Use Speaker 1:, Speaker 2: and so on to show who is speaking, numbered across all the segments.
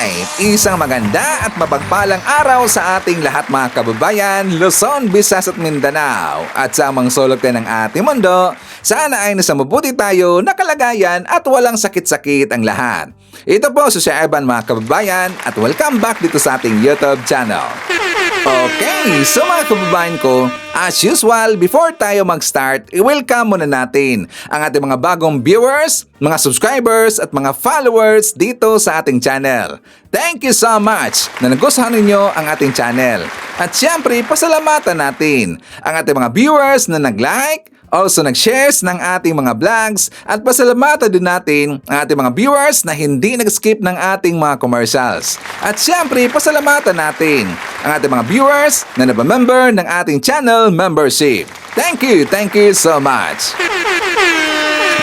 Speaker 1: Alright, isang maganda at mapagpalang araw sa ating lahat mga kababayan, Luzon, Visayas at Mindanao. At sa amang sulok din ng ating mundo, sana ay nasa mabuti tayo, nakalagayan at walang sakit-sakit ang lahat. Ito po si Sir Evan mga kababayan at welcome back dito sa ating YouTube channel. Okay, so mga kababayan ko, as usual, before tayo mag-start, i-welcome muna natin ang ating mga bagong viewers, mga subscribers at mga followers dito sa ating channel. Thank you so much na nagustuhan ninyo ang ating channel. At syempre, pasalamatan natin ang ating mga viewers na nag-like, also nag-shares ng ating mga vlogs at pasalamatan din natin ang ating mga viewers na hindi nag-skip ng ating mga commercials. At syempre, pasalamatan natin ang ating mga viewers na nabamember ng ating channel membership. Thank you so much!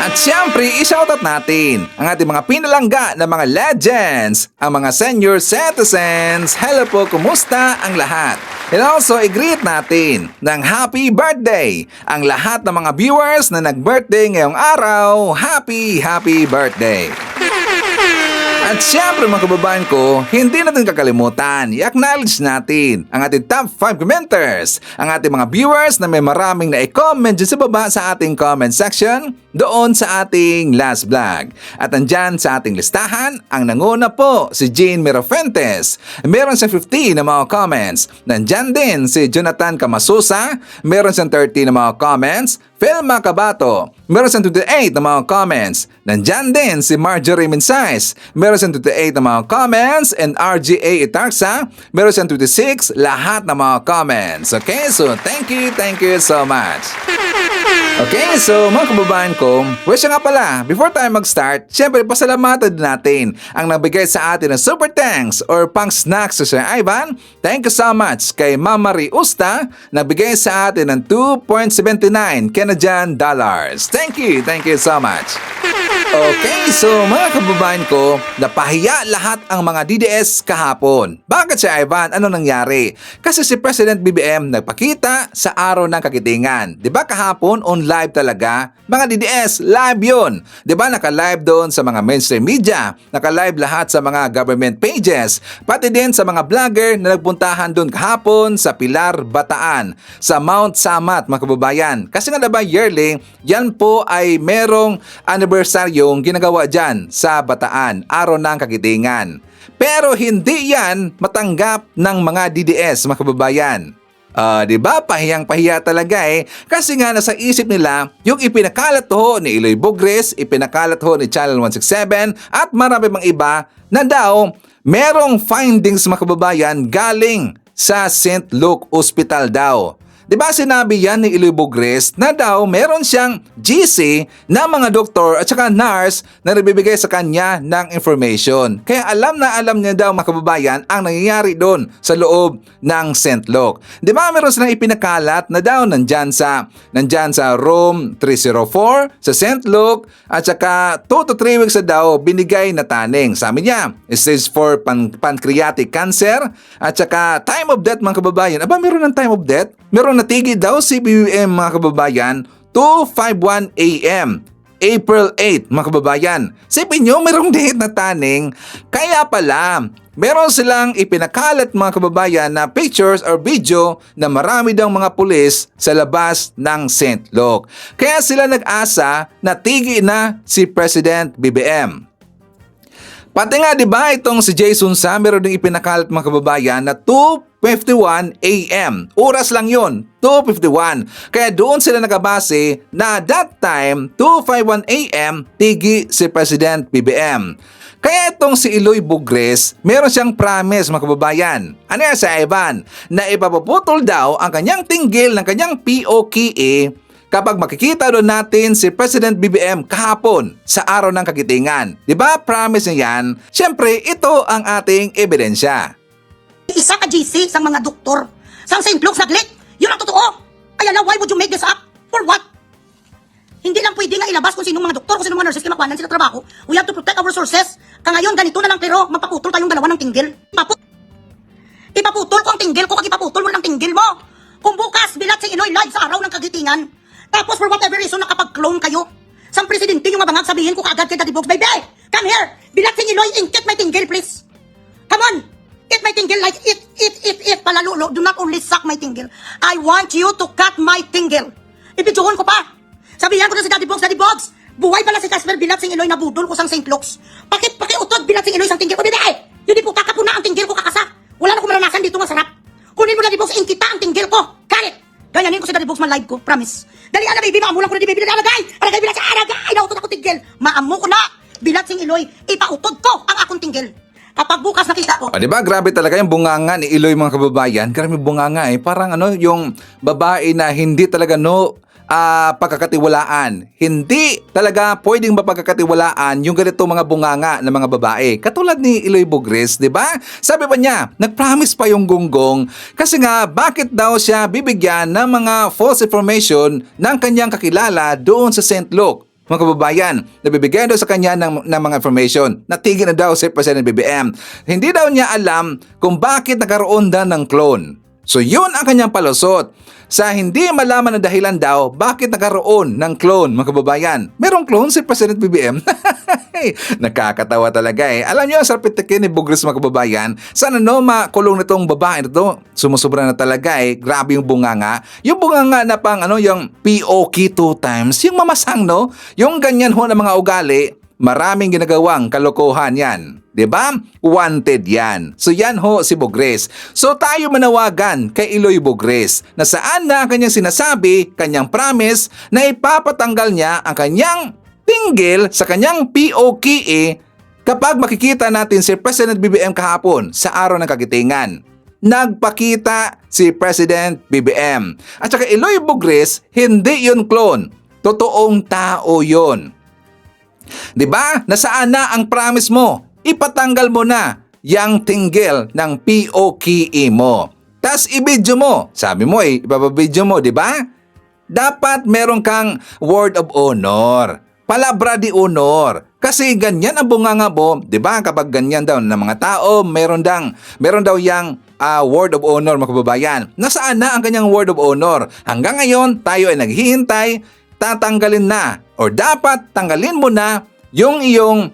Speaker 1: At syempre, i-shoutout natin ang ating mga pinalangga na mga legends, ang mga senior citizens. Hello po, kumusta ang lahat? And also, i-greet natin ng happy birthday ang lahat ng mga viewers na nag-birthday ngayong araw. Happy birthday! At syempre mga kababayan ko, hindi natin kakalimutan, i-acknowledge natin ang ating top 5 commenters, ang ating mga viewers na may maraming na-comment dyan sa baba sa ating comment section doon sa ating last vlog. At andyan sa ating listahan, ang nanguna po si Jean Mirafentes. Meron siyang 50 na mga comments. Nandyan din si Jonathan Camasusa. Meron siyang 30 na mga comments. Felma Cabato. Meron siyang 28 na mga comments. Nandyan din si Marjorie Minsais. Meron siyang 28 na mga comments. And RGA Itarsa. Meron siyang 26 lahat na mga comments. Okay, so thank you so much. Okay, so mga kababayan ko, siya nga pala, before tayo mag-start, syempre pasalamatan din natin ang nagbigay sa atin ng super thanks or pang snacks sa Sir Ivan. Thank you so much kay Mama Riusta, nagbigay sa atin ng 2.79 Canadian dollars. Thank you so much. Okay, so mga kababayan ko, napahiya lahat ang mga DDS kahapon. Bakit si Ivan? Ano nangyari? Kasi si President BBM nagpakita sa araw ng kagitingan. Diba kahapon on live talaga? Mga DDS, live yun. Diba naka-live doon sa mga mainstream media? Naka-live lahat sa mga government pages. Pati din sa mga vlogger na nagpuntahan doon kahapon sa Pilar, Bataan. Sa Mount Samat, mga kababayan. Kasi nga diba yearly, yan po ay merong anniversary yung ginagawa dyan sa Bataan, araw ng kagitingan. Pero hindi yan matanggap ng mga DDS, mga kababayan. Diba? Pahiyang-pahiya talaga eh. Kasi nga nasa isip nila, yung ipinakalat ho ni Eloy Bugres, ipinakalat ho ni Channel 167, at marami pang iba na daw merong findings, mga kababayan, galing sa St. Luke Hospital daw. Diba sinabi yan ni Eloy Bugres na daw meron siyang GC na mga doktor at saka nurse na nabibigay sa kanya ng information. Kaya alam na alam niya daw mga kababayan ang nangyayari doon sa loob ng St. Luke. Diba meron silang ipinakalat na daw nandyan sa room 304 sa St. Luke at saka 2 to 3 weeks na daw binigay na taning. Sabi niya, stage 4 pancreatic cancer at saka time of death mga kababayan. Aba meron ng time of death? Meron natigil daw si BBM mga kababayan 2:51 AM. April 8 mga kababayan. Sipin nyo mayroong date na taning. Kaya pala meron silang ipinakalat mga kababayan na pictures or video na marami daw mga pulis sa labas ng St. Luke. Kaya sila nag-asa na tigil na si President BBM. Pati nga diba itong si Jason Sa meron ding ipinakalat mga kababayan na 2:51 AM. Oras lang yun, 2:51. Kaya doon sila nakabase na that time, 2:51 AM, tigi si President BBM. Kaya itong si Eloy Bugres, meron siyang promise mga kababayan. Ano yan sa Ivan? Na ipapuputol daw ang kanyang tinggil ng kanyang POKA kapag makikita doon natin si President BBM kahapon sa araw ng kagitingan. Diba? Promise niya yan. Siyempre, ito ang ating ebidensya.
Speaker 2: Isa ka GC sa mga doktor. Sa St. Luke's naglit. Yun ang totoo. Kaya na, why would you make this up? For what? Hindi lang pwede nga ilabas kung sinong mga doktor, kung sinong mga nurses kimakuhanan sila trabaho. We have to protect our resources. Ngayon, ganito na lang pero magpaputol tayong dalawa ng tinggil. Ipaputol ko ang tinggil ko kag ipaputol mo ng tinggil mo. Kung bukas, bilat si Eloy live sa araw ng kagitingan. Tapos for whatever reason, nakapag-clone kayo. Sang presidente yung mabangag sabihin ko kaagad kay Daddy Bogs, baby, come here. Bilat si Eloy, inkit may tinggil, please. Come on! Eat my tinggil like eat. Palalulo. Do not only suck my tinggil. I want you to cut my tinggil. Ipidyohon ko pa. Sabihan ko na si Daddy Bogs. Buhay pala si Casper Bilat sing Iloy na budol ko sang St. Luke's. Pakiutod Bilat sing Iloy sang tinggil ko. Bibay! Yun di po kakapuna ang tinggil ko kakasa. Wala na ko maranasan dito nga sarap. Kunin mo Daddy Bogs, inkita ang tinggil ko. Karit! Ganyanin ko si Daddy Bogs man live ko. Promise. Dali na baby, maamulan ko na di baby. Aragay Bilat sa aragay. Nautod ako tinggil. Maamu ko na. Bilat sing Iloy. Ipautod ko ang akong tinggil. Kapag bukas nakita ko.
Speaker 1: Di ba? Grabe talaga yung bunganga ni Iloy mga kababayan. Grabe bunganga eh. Parang yung babae na hindi talaga pagkakatiwalaan. Hindi talaga pwedeng mapagkakatiwalaan yung ganito mga bunganga ng mga babae. Katulad ni Iloy Bugres, di ba? Sabi pa niya, nag-promise pa yung gonggong kasi nga bakit daw siya bibigyan ng mga false information ng kanyang kakilala doon sa St. Luke. Mga kababayan, nabibigyan daw sa kanya ng mga information. Natigil na daw si President BBM. Hindi daw niya alam kung bakit nagkaroon daw ng clone. So yun ang kanyang palusot. Sa hindi malaman na dahilan daw, bakit nagkaroon ng clone, mga kababayan. Merong clone si President BBM. Nakakatawa talaga eh. Alam niyo, sa pitikin ni Bugres mga kababayan, sana makulong nitong babae nito. Sumusobra na talaga eh. Grabe yung bunganga. Yung bunganga na pang yung POK 2 times. Yung mamasang no? Yung ganyan ho na mga ugali. Maraming ginagawang kalokohan yan. 'Di ba? Wanted yan. So yan ho si Bugres. So tayo manawagan kay Iloy Bugres na saan na ang kanyang sinasabi, kanyang promise na ipapatanggal niya ang kanyang tinggil sa kanyang POKE kapag makikita natin si President BBM kahapon sa araw ng kagitingan. Nagpakita si President BBM. At saka Iloy Bugres, hindi yun clone. Totoong tao yun. 'Di ba? Nasaan na ang promise mo? Ipatanggal mo na yang tinggil ng POKE mo. Tas i-video mo. Sabi mo ipapabidyo mo, 'di ba? Dapat meron kang word of honor. Palabra de honor. Kasi ganyan ang bunganga mo, 'di ba? Kapag ganyan daw ng mga tao, meron daw yang word of honor mga kababayan. Nasaan na ang kanyang word of honor? Hanggang ngayon, tayo ay naghihintay, tatanggalin na or dapat tanggalin mo na yung iyong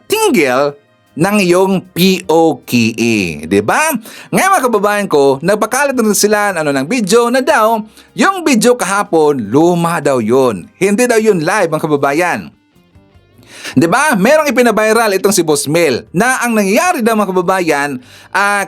Speaker 1: tinggil ng iyong POKE. Diba? Ngayon mga kababayan ko, nagpakalat na sila ng video na daw, yung video kahapon, luma daw yun. Hindi daw yun live mga kababayan. Diba? Merong ipinaviral itong si Boss Mel na ang nangyayari daw mga kababayan,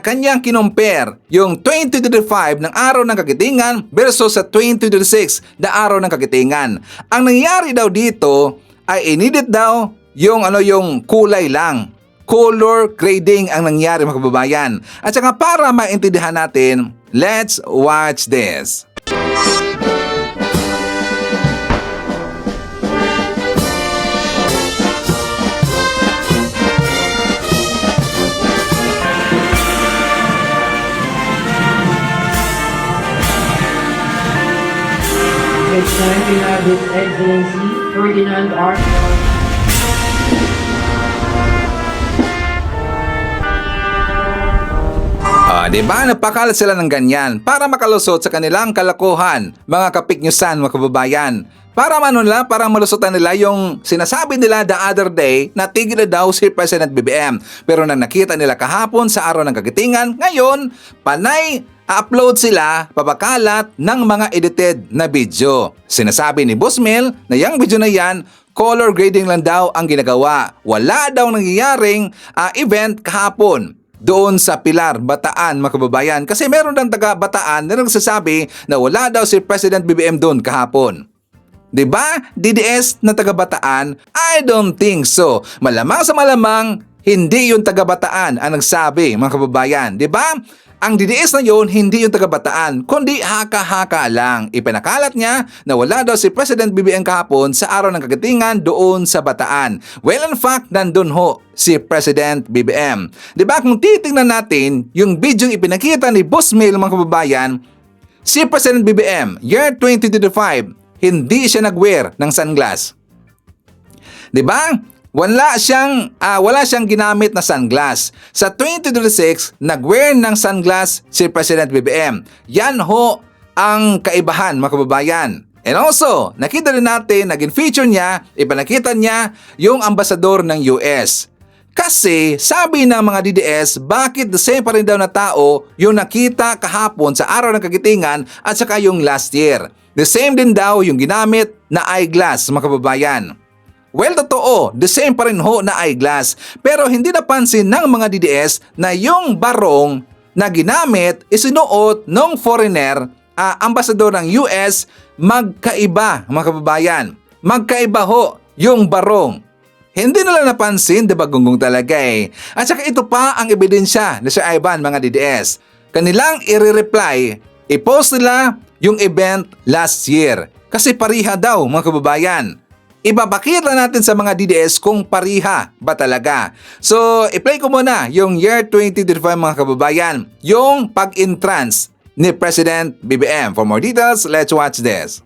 Speaker 1: kanyang kinompare yung 2025 ng araw ng kagitingan versus sa 2026 na araw ng kagitingan. Ang nangyayari daw dito ay inedit daw yung kulay lang. Color grading ang nangyari mga kababayan. At saka para maintindihan natin, let's watch this.
Speaker 3: Next time we have His Excellency Ferdinand R.
Speaker 1: Diba? Napakalat sila ng ganyan para makalusot sa kanilang kalokohan, mga kapiknyusan, mga kababayan. Para para malusutan nila yung sinasabi nila the other day na tigil na daw si President BBM. Pero nang nakita nila kahapon sa araw ng kagitingan, ngayon, panay upload sila, papakalat ng mga edited na video. Sinasabi ni Boss Mel na yung video na yan, color grading lang daw ang ginagawa. Wala daw nangyayaring event kahapon doon sa Pilar, Bataan, mga kababayan. Kasi meron ng taga Bataan na nagsasabi na wala daw si President BBM doon kahapon. 'Di ba? DDS na taga Bataan? I don't think so. Malamang sa malamang, hindi yung taga Bataan ang nagsabi, mga kababayan. 'Di ba? Ang DDS na yon hindi yung taga Bataan, kundi haka-haka lang. Ipinakalat niya na wala daw si President BBM kahapon sa araw ng kagitingan doon sa Bataan. Well, in fact, nandun ho si President BBM. 'Di ba? Kung titingnan natin yung video ipinakita ni Boss Mel, mga kababayan, si President BBM, year 2025, hindi siya nag-wear ng sunglass. 'Di ba? Wala siyang ginamit na sunglass. Sa 2026, nag-wear ng sunglass si President BBM. Yan ho ang kaibahan, mga kababayan. And also, nakita rin natin, naging feature niya, ipinakita niya yung ambasador ng US. Kasi sabi ng mga DDS, bakit the same pa rin daw na tao yung nakita kahapon sa araw ng kagitingan at saka yung last year. The same din daw yung ginamit na eyeglass, mga kababayan. Well, totoo, the same pa rin ho na eyeglass. Pero hindi napansin ng mga DDS na yung barong na ginamit isinuot ng foreigner, ambasador ng US, magkaiba, mga kababayan. Magkaiba ho yung barong. Hindi nila napansin, di ba gunggong talaga eh. At saka ito pa ang ebidensya na Sir Ivan, mga DDS. Kanilang i-reply, i-post nila yung event last year. Kasi pariha daw, mga kababayan. Ibabakita natin sa mga DDS kung pariha ba talaga. So, i-play ko muna yung year 2025, mga kababayan. Yung pag-entrance ni President BBM. For more details, let's watch this.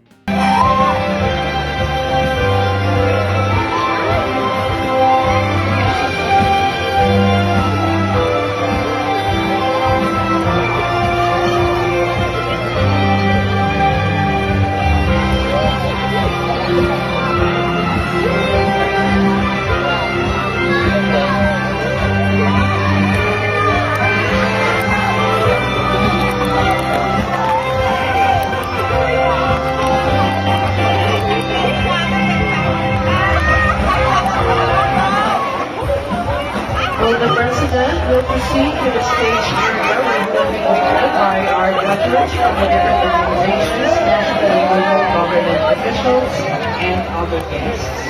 Speaker 3: Will the President will proceed to the stage area where he will be greeted by our judges from the different organizations, national and local government officials, and other guests.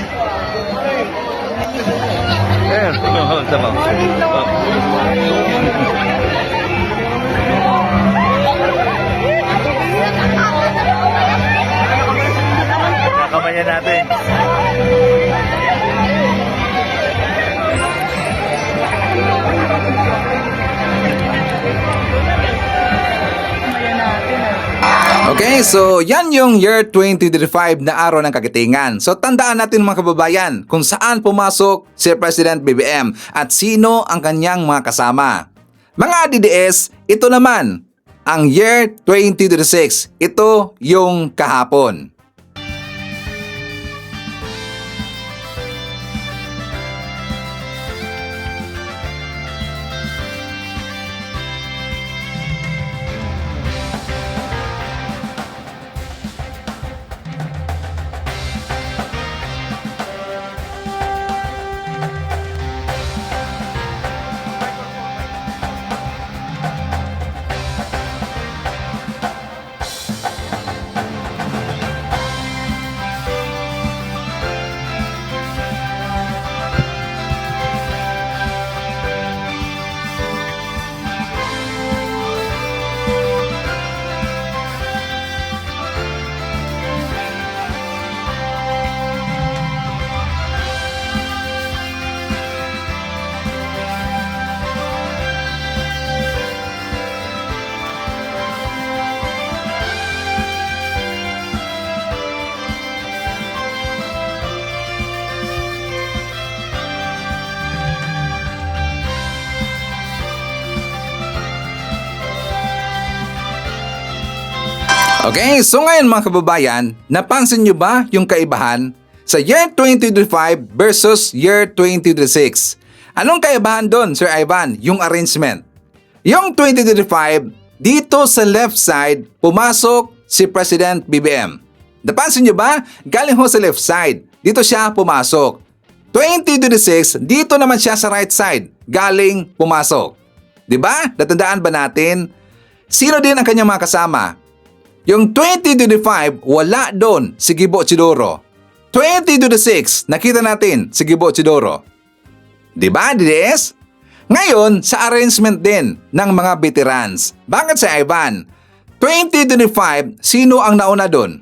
Speaker 4: Kamanya natin.
Speaker 1: Okay, so yan yung year 2025 na araw ng kagitingan. So tandaan natin mga kababayan kung saan pumasok si President BBM at sino ang kanyang mga kasama. Mga DDS, ito naman ang year 2026. Ito yung kahapon. Okay, so ngayon mga kababayan, napansin nyo ba yung kaibahan sa year 2025 versus year 2026? Anong kaibahan doon, Sir Ivan? Yung arrangement. Yung 2025, dito sa left side, pumasok si President BBM. Napansin nyo ba? Galing ho sa left side. Dito siya pumasok. 2026, dito naman siya sa right side. Galing pumasok. 'Di ba? Natandaan ba natin? Sino din ang kanyang mga kasama? Yung 2025, wala doon si Gibo Chidoro. 2026, nakita natin si Gibo Chidoro. Diba, DDS? Ngayon, sa arrangement din ng mga veterans. Bakit si Ivan? 2025, sino ang nauna doon?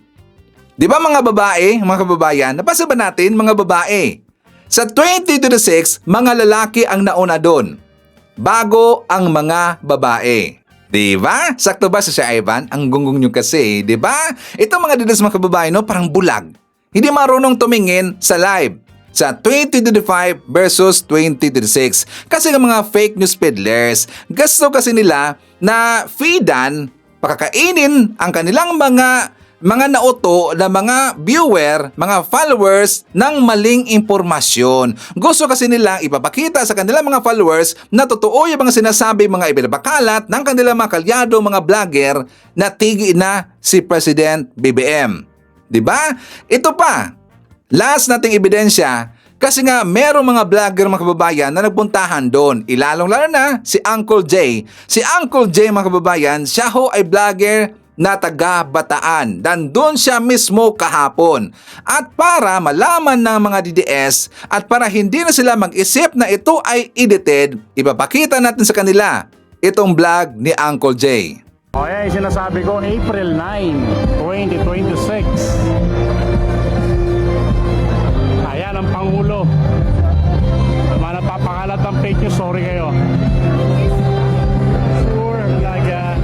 Speaker 1: Diba mga babae, mga kababayan? Napasa ba natin mga babae? Sa 2026, mga lalaki ang nauna doon. Bago ang mga babae. Diba? Sakto ba sa Sir Ivan? Ang gunggong nyo kasi, diba? Ito mga didas mga kababayan, no? Parang bulag. Hindi marunong tumingin sa live. Sa 2025 versus 2026. Kasi ng mga fake news peddlers, gusto kasi nila na feedan, pakakainin ang kanilang mga mga nauto na mga viewer, mga followers ng maling impormasyon. Gusto kasi nilang ipapakita sa kanilang mga followers na totoo yung mga sinasabi, mga ibinabakalat ng kanilang mga kalyado, mga vlogger na tigi na si President BBM. Diba? Ito pa, last nating ebidensya, kasi nga merong mga vlogger, mga kababayan na nagpuntahan doon. Ilalong-lalo na si Uncle J. Si Uncle J, mga kababayan, siya ho ay vlogger na taga Bataan. Nandun siya mismo kahapon. At para malaman ng mga DDS at para hindi na sila mag-isip na ito ay edited, ipapakita natin sa kanila itong vlog ni Uncle J.
Speaker 5: O yan yung sinasabi ko, April 9, 2026. Ayan ang Pangulo. Sa mga napapakalat ng fake news, sorry kayo. Sure, talaga.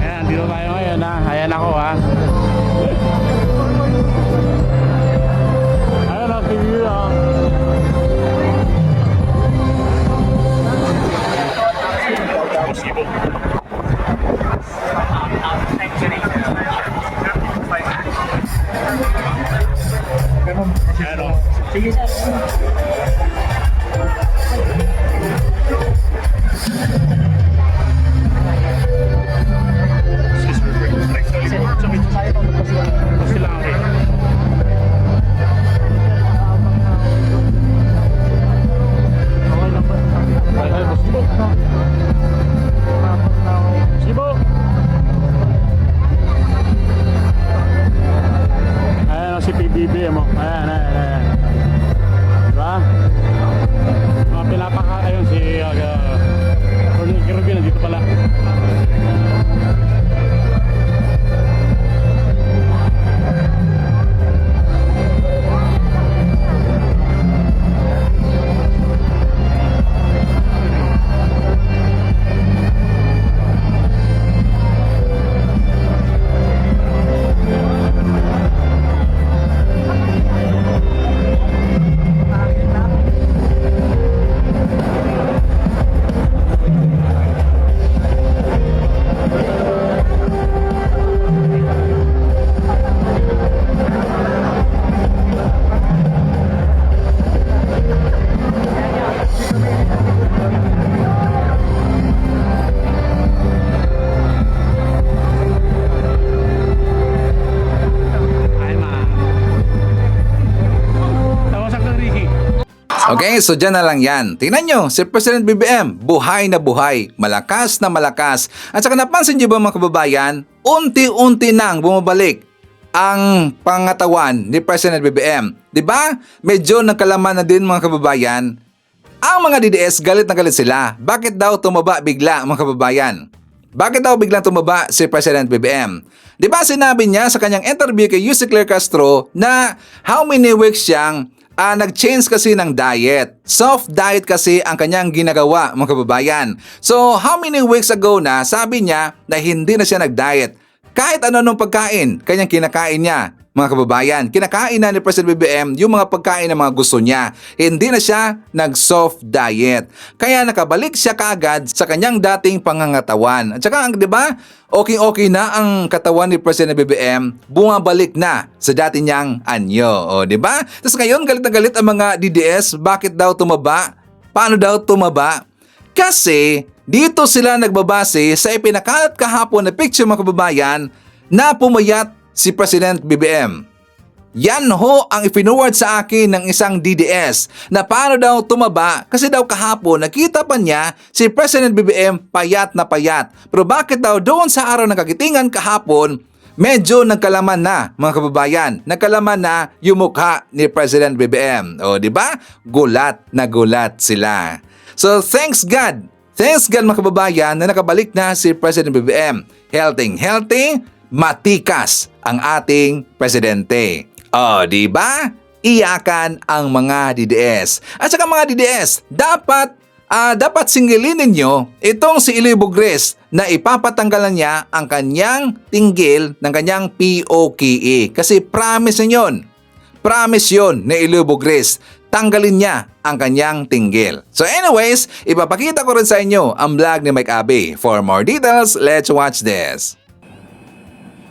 Speaker 5: Ayan, dito tayo ngayon ha. Ayan ako ha. Ayan ang TV ha. Ayan ang si PBB mo. Ayan, ayan, ayan. Diba? Mga pinapaka, ayun si Ronald Kirby nandito pala.
Speaker 1: Okay, so dyan na lang yan. Tingnan nyo, si President BBM, buhay na buhay, malakas na malakas. At saka napansin nyo ba mga kababayan, unti-unti nang bumabalik ang pangatawan ni President BBM. Diba? Medyo nagkalaman na din mga kababayan. Ang mga DDS, galit na galit sila. Bakit daw tumaba bigla mga kababayan? Bakit daw biglang tumaba si President BBM? Diba sinabi niya sa kanyang interview kay Yussi Claire Castro na how many weeks siyang nag-change kasi ng diet. Soft diet kasi ang kanyang ginagawa mga kababayan. So how many weeks ago na sabi niya na hindi na siya nag-diet. Kahit ano-anong pagkain, kanyang kinakain niya. Mga kababayan, kinakain na ni President BBM yung mga pagkain na mga gusto niya. Hindi na siya nag-soft diet. Kaya nakabalik siya kaagad sa kanyang dating pangangatawan. At saka, di ba, okay na ang katawan ni President BBM, bumabalik na sa dati niyang anyo. O, di ba? Tapos ngayon, galit na galit ang mga DDS. Bakit daw tumaba? Paano daw tumaba? Kasi dito sila nagbabase sa ipinakalat kahapon na picture mga kababayan na pumayat si President BBM. Yan ho ang ipinuward sa akin ng isang DDS na paano daw tumaba kasi daw kahapon nakita pa niya si President BBM payat na payat. Pero bakit daw doon sa araw ng kagitingan kahapon medyo nagkalaman na mga kababayan, nagkalaman na yung mukha ni President BBM. O di ba? Gulat na gulat sila. So thanks God mga kababayan na nakabalik na si President BBM. Healthy, matikas ang ating presidente. O, di ba? Iyakan ang mga DDS. At saka mga DDS, dapat singilin ninyo itong si Iloy Bugres na ipapatanggalan niya ang kanyang tinggil ng kanyang POKE. Kasi promise yun. Promise yun ni Iloy Bugres. Tanggalin niya ang kanyang tinggil. So anyways, ipapakita ko rin sa inyo ang vlog ni Mike Abe. For more details, let's watch this.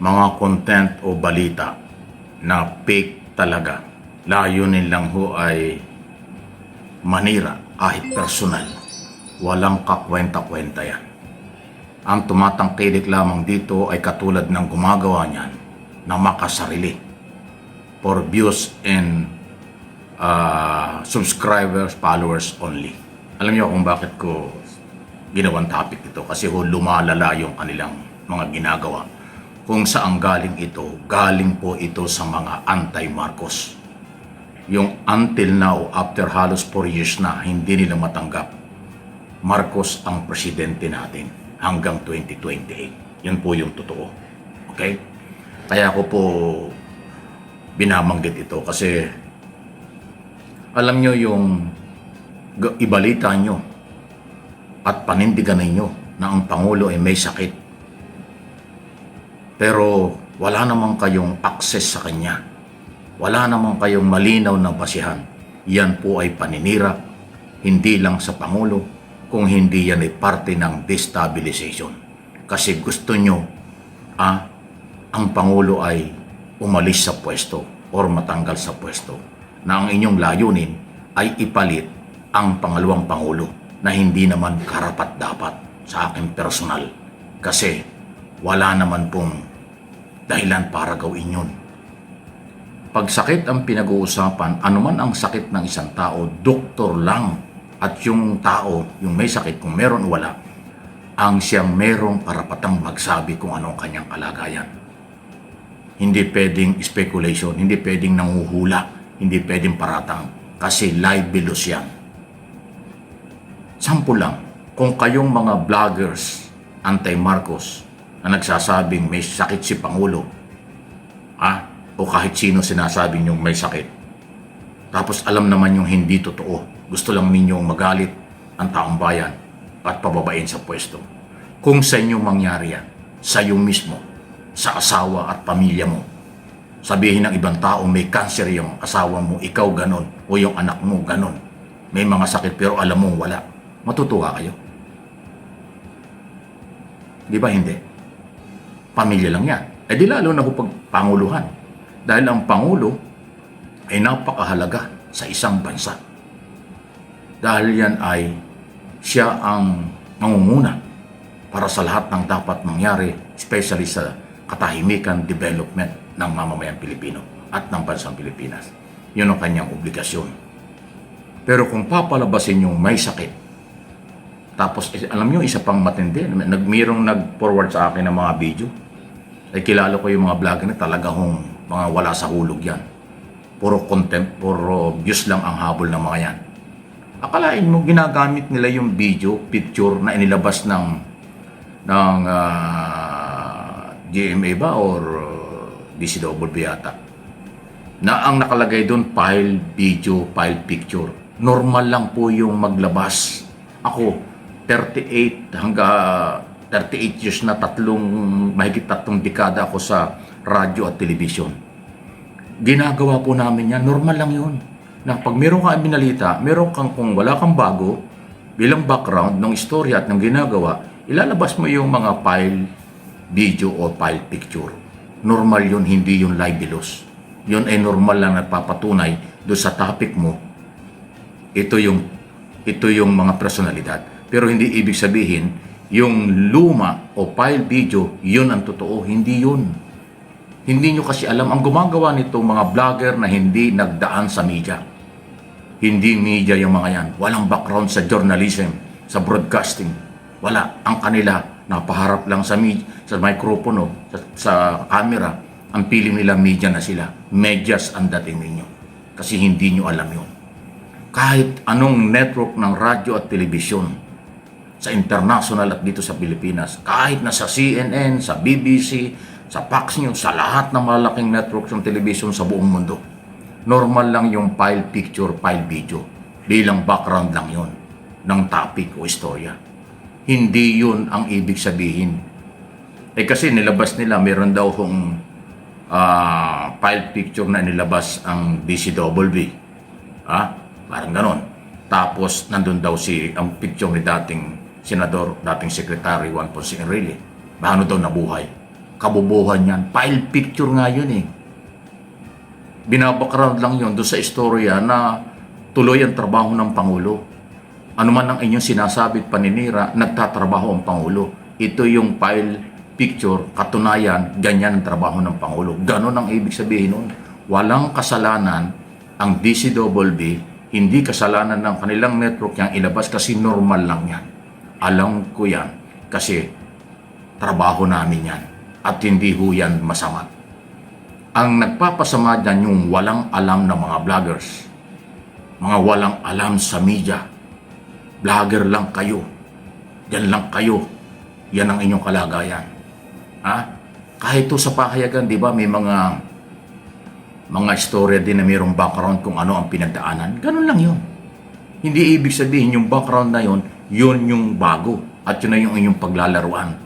Speaker 6: mga content o balita na fake talaga. Layunin lang ho ay manira kahit personal. Walang kakwenta-kwenta yan. Ang tumatangkilik lamang dito ay katulad ng gumagawa niyan na makasarili for views and subscribers, followers only. Alam niyo kung bakit ko ginawang topic ito? Kasi ho lumalala yung kanilang mga ginagawa. Kung saan galing ito, galing po ito sa mga anti-Marcos. Yung until now, after halos 4 years na, hindi nila matanggap Marcos ang presidente natin hanggang 2028. Yan po yung totoo. Okay? Kaya ko po binabanggit ito kasi alam nyo yung ibalita nyo at panindigan ninyo na ang Pangulo ay may sakit. Pero wala namang kayong access sa kanya. Wala namang kayong malinaw na basihan. Yan po ay paninira, hindi lang sa Pangulo, kung hindi yan ay parte ng destabilization. Kasi gusto nyo, ang Pangulo ay umalis sa pwesto or matanggal sa pwesto, na ang inyong layunin ay ipalit ang pangalawang Pangulo na hindi naman karapat-dapat sa akin personal. Kasi wala naman pong dahilan para gawin yun. Pag sakit ang pinag-uusapan, anuman ang sakit ng isang tao, doktor lang. At yung tao, yung may sakit, kung meron o wala, ang siyang merong karapatang magsabi kung anong kanyang kalagayan. Hindi pwedeng speculation, hindi pwedeng nanguhula, hindi pwedeng paratang, kasi libelous yan. Sample lang, kung kayong mga vloggers, anti-Marcos, na nagsasabing may sakit si Pangulo, o kahit sino sinasabing yung may sakit, tapos alam naman yung hindi totoo, gusto lang ninyong magalit ang taong bayan at pababain sa pwesto. Kung sa inyo mangyari yan, sa iyo mismo, sa asawa at pamilya mo, sabihin ng ibang tao may cancer yung asawa mo, ikaw ganon, o yung anak mo ganon, may mga sakit pero alam mo wala, matutuwa kayo? Di ba hindi? Pamilya lang yan. Eh di lalo na pag panguluhan. Dahil ang Pangulo ay napakahalaga sa isang bansa. Dahil yan ay siya ang nangunguna para sa lahat ng dapat mangyari, especially sa katahimikan development ng mamamayang Pilipino at ng bansang Pilipinas. Yun ang kanyang obligasyon. Pero kung papalabasin yung may sakit, tapos alam nyo, isa pang matindi, mayroong nag-forward sa akin ng mga video, ay kilala ko yung mga vlogger na talagang mga wala sa hulog yan. Puro content, puro views lang ang habol ng mga yan. Akalain mo, ginagamit nila yung video, picture na inilabas ng GMA ba or DCWB yata, na ang nakalagay doon, file video, file picture. Normal lang po yung maglabas. Ako, 38 hanggang 38 years na, mahigit 3 dekada ako sa radyo at telebisyon. Ginagawa po namin yan. Normal lang yun. Na pag meron kang binalita, kung wala kang bago, bilang background ng istorya at ng ginagawa, ilalabas mo yung mga file, video o file picture. Normal yun, hindi yung libelous. Yun ay normal lang nagpapatunay doon sa topic mo. Ito yung mga personalidad. Pero hindi ibig sabihin, yung luma o file video, yun ang totoo. Hindi yun. Hindi nyo kasi alam, ang gumagawa nitong mga vlogger na hindi nagdaan sa media. Hindi media yung mga yan. Walang background sa journalism, sa broadcasting. Wala. Ang kanila, napaharap lang sa microphone, sa camera. Ang feeling nila media na sila. Medyas ang dating ninyo. Kasi hindi nyo alam yun. Kahit anong network ng radyo at telebisyon, sa international at dito sa Pilipinas, kahit na sa CNN, sa BBC, sa Fox News, sa lahat ng malaking networks ng television sa buong mundo, normal lang yung file picture, file video. Bilang background lang yun ng topic o istorya. Hindi yun ang ibig sabihin. Kasi nilabas nila, meron daw kung file picture na nilabas ang DCWB. Parang ganon. Tapos nandun daw ang picture ni dating senador, dating secretary Juan Ponce Enrile. Paano daw nabuhay? kabubuhan yan. File picture nga yun eh. Binabackground lang yun doon sa istorya na tuloy ang trabaho ng Pangulo. Ano man ang inyong sinasabit paninira, nagtatrabaho ang Pangulo. Ito yung file picture, katunayan, ganyan ang trabaho ng Pangulo. Ganon ang ibig sabihin nun. Walang kasalanan ang DCWB, hindi kasalanan ng kanilang network yung ilabas kasi normal lang yan. Alam ko yan kasi trabaho namin yan at hindi ho yan masama. Ang nagpapasama dyan yung walang alam ng mga vloggers, mga walang alam sa media. Vlogger lang kayo. Yan lang kayo. Yan ang inyong kalagayan. Ha? Kahit to sa pahayagan, di ba, may mga istorya din na mayroong background kung ano ang pinagdaanan. Ganun lang yun. Hindi ibig sabihin yung background na yun, yun yung bago. At yun na yung inyong paglalaruan.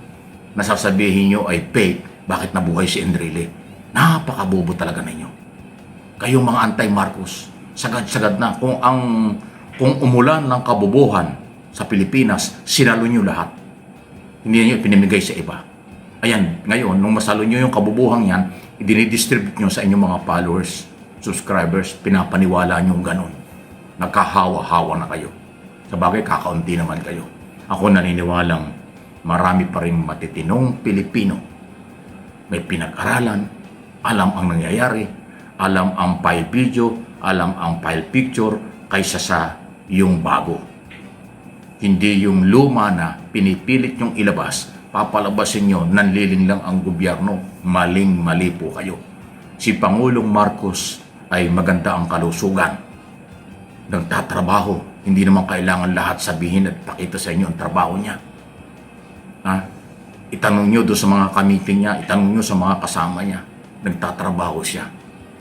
Speaker 6: Nasasabihin nyo ay fake, bakit nabuhay si Enrile? Napakabobo talaga ninyo. Kayong mga anti-Marcos, sagad-sagad na. Kung umulan ng kabobohan sa Pilipinas, sinalo nyo lahat. Hindi nyo pinamigay sa iba. Ayan, ngayon, nung masalo nyo yung kabobohang yan, dinidistribute nyo sa inyong mga followers, subscribers, pinapaniwala nyo ganun. Nagkahawa-hawa na kayo. Sa bagay, kakaunti naman kayo. Ako naniniwalang marami pa rin matitinong Pilipino. May pinag-aralan, alam ang nangyayari, alam ang file video, alam ang file picture, kaysa sa yung bago. Hindi yung luma na pinipilit yung ilabas, papalabasin nyo, nanliling lang ang gobyerno. Maling-mali po kayo. Si Pangulong Marcos ay maganda ang kalusugan. Nagtatrabaho. Hindi naman kailangan lahat sabihin at pakita sa inyo ang trabaho niya. Ha? Itanong nyo doon sa mga kamiting niya, itanong nyo sa mga kasama niya. Nagtatrabaho siya.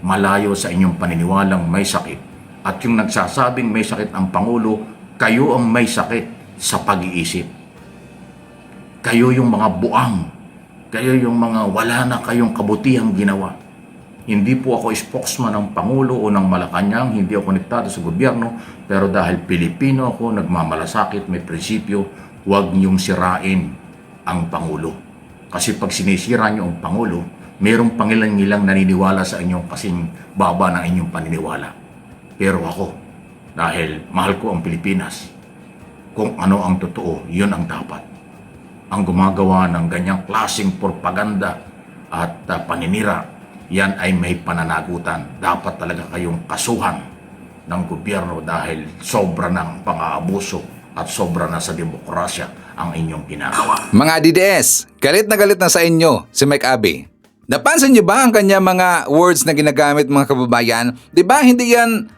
Speaker 6: Malayo sa inyong paniniwalang may sakit. At yung nagsasabing may sakit ang Pangulo, kayo ang may sakit sa pag-iisip. Kayo yung mga buang. Kayo yung mga wala na kayong kabutihang ginawa. Hindi po ako spokesman ng Pangulo o ng Malacanang, hindi ako konektado sa gobyerno, pero dahil Pilipino ako, nagmamalasakit, may prinsipyo, huwag niyong sirain ang Pangulo. Kasi pag sinisira niyo ang Pangulo, mayroong pangilang-ilang naniniwala sa inyong kasing baba ng inyong paniniwala. Pero ako, dahil mahal ko ang Pilipinas, kung ano ang totoo, yun ang dapat. Ang gumagawa ng ganyang klaseng propaganda at paninira, yan ay may pananagutan. Dapat talaga kayong kasuhan ng gobyerno dahil sobra ng pang-aabuso at sobra na sa demokrasya ang inyong ginagawa.
Speaker 1: Mga DDS, galit na sa inyo si Mike Abe. Napansin niyo ba ang kanya mga words na ginagamit mga kababayan? Di ba hindi yan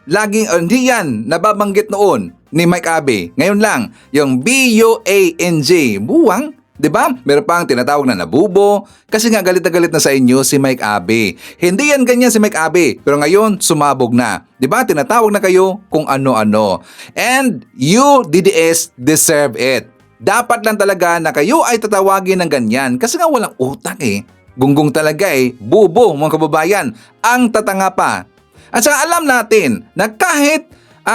Speaker 1: hindi yan nababanggit noon ni Mike Abe. Ngayon lang, yung B-U-A-N-G, buwang. Di ba? Meron pang tinatawag na nabubo kasi nga galit na sa inyo si Mike Abe. Hindi yan ganyan si Mike Abe, pero ngayon sumabog na. Di ba? Tinatawag na kayo kung ano-ano. And you, DDS, deserve it. Dapat lang talaga na kayo ay tatawagin ng ganyan kasi nga walang utak eh. Gunggong talaga eh, bubo mga kababayan, ang tatanga pa. At saka alam natin na kahit